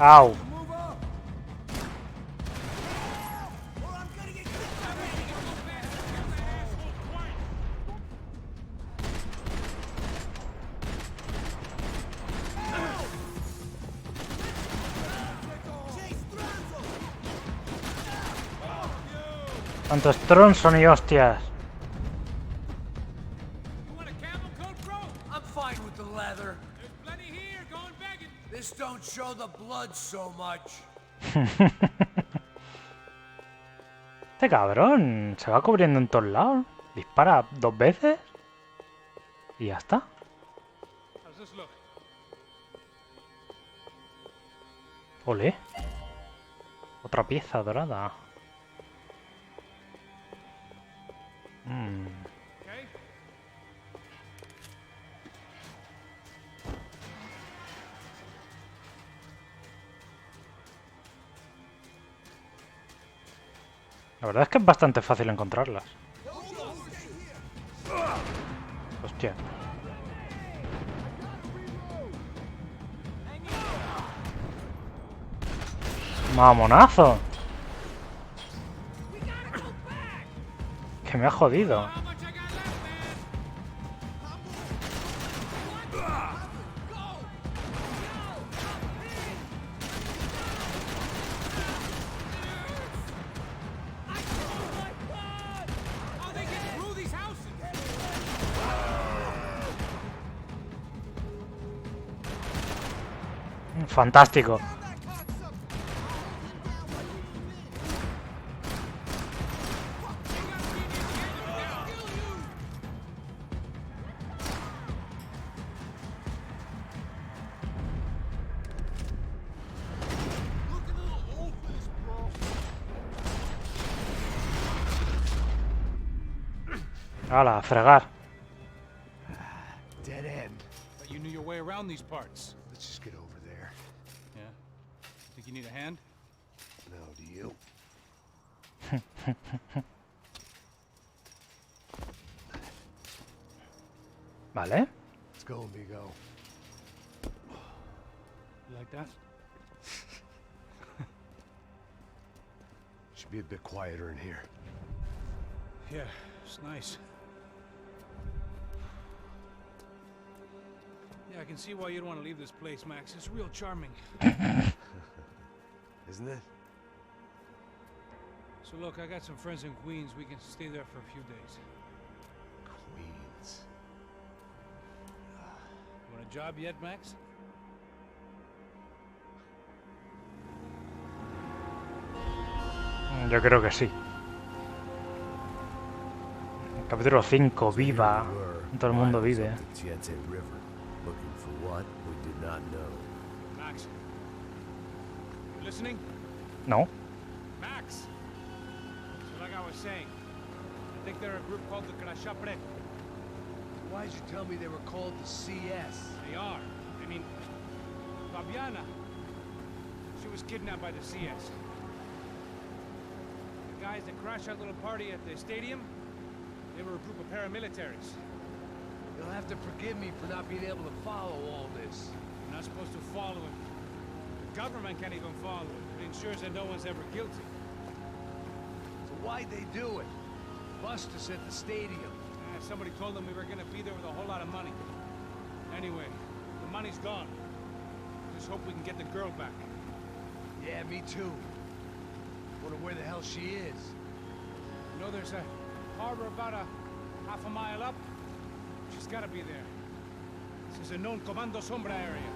Au. Tantos tronson y hostias. I'm fine with the leather. This don't show the blood so much. Este cabrón se va cubriendo en todos lados. Dispara 2 veces y ya está. Ole. Otra pieza dorada. La verdad es que es bastante fácil encontrarlas. Hostia. ¡Mamonazo! Que me ha jodido. Fantástico. ¡Hala, a fregar! Dead end. But you knew your way around these parts. Let's just get over there. Yeah? Think you need a hand? No, do you? Vale. Let's go, amigo. You like that? Should be a bit quieter in here. Yeah, it's nice. Yeah, I can see why you'd want to leave this place, Max. It's real charming. Isn't it? So look, I got some friends in Queens. We can stay there for a few days. Queens. job yet, Max? Yo creo que sí. Capítulo 5, viva. Todo el mundo vive. Max, you listening? No. Max! So like I was saying, I think they're a group called the Crashapre. Why'd you tell me they were called the CS? They are. I mean, Fabiana. She was kidnapped by the CS. The guys that crashed that little party at the stadium, they were a group of paramilitaries. You'll have to forgive me for not being able to follow all this. You're not supposed to follow it. The government can't even follow it. It ensures that no one's ever guilty. So why'd they do it? Bust us at the stadium. Somebody told them we were gonna be there with a whole lot of money. Anyway, the money's gone. Just hope we can get the girl back. Yeah, me too. Wonder where the hell she is. You know, there's a harbor about a half a mile up. She's gotta be there. This is a known Comando Sombra area.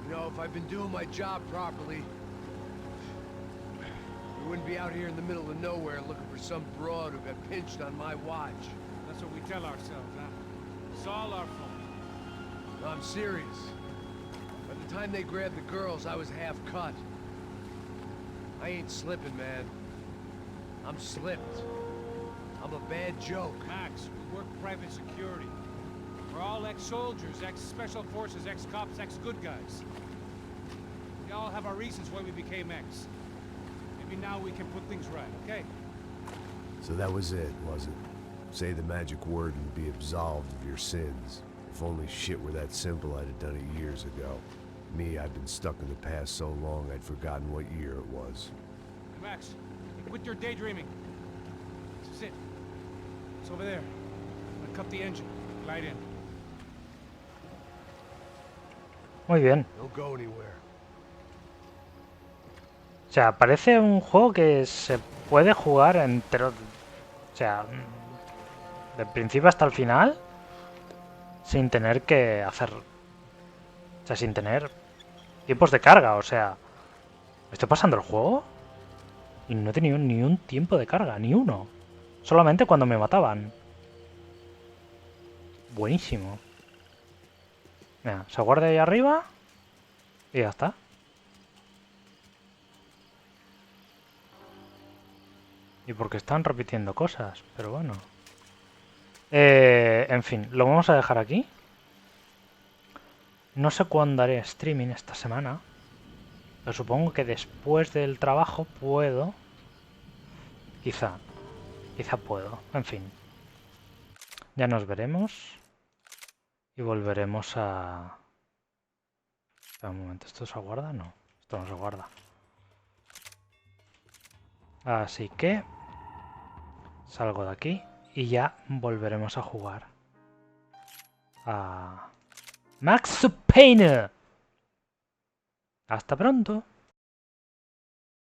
You know, if I've been doing my job properly, we wouldn't be out here in the middle of nowhere looking for some broad who got pinched on my watch. That's what we tell ourselves, huh? It's all our fault. No, I'm serious. By the time they grabbed the girls, I was half cut. I ain't slipping, man. I'm slipped. I'm a bad joke. Max, we work private security. We're all ex-soldiers, ex-special forces, ex-cops, ex-good guys. We all have our reasons why we became ex. Maybe now we can put things right, okay? So that was it, was it? Say the magic word and be absolved of your sins. If only shit were that simple, I'd have done it years ago. Me, I've been stuck in the past so long I'd forgotten what year it was. Hey, Max, quit your daydreaming. This is it. It's over there. I'm gonna cut the engine. Glide in. Muy bien. Don't go anywhere. O sea, parece un juego que se puede jugar entero. O sea, del principio hasta el final, sin tener que hacer... O sea, sin tener tiempos de carga, o sea... ¿Me estoy pasando el juego? Y no he tenido ni un tiempo de carga, ni uno. Solamente cuando me mataban. Buenísimo. Mira, se guarda ahí arriba y ya está. Y porque están repitiendo cosas, pero bueno. En fin, lo vamos a dejar aquí. No sé cuándo haré streaming esta semana. Pero supongo que después del trabajo puedo. Quizá puedo. En fin. Ya nos veremos. Y volveremos a... Espera un momento, ¿esto se guarda? No, esto no se guarda. Así que... salgo de aquí. Y ya volveremos a jugar. A... Max Payne. Hasta pronto.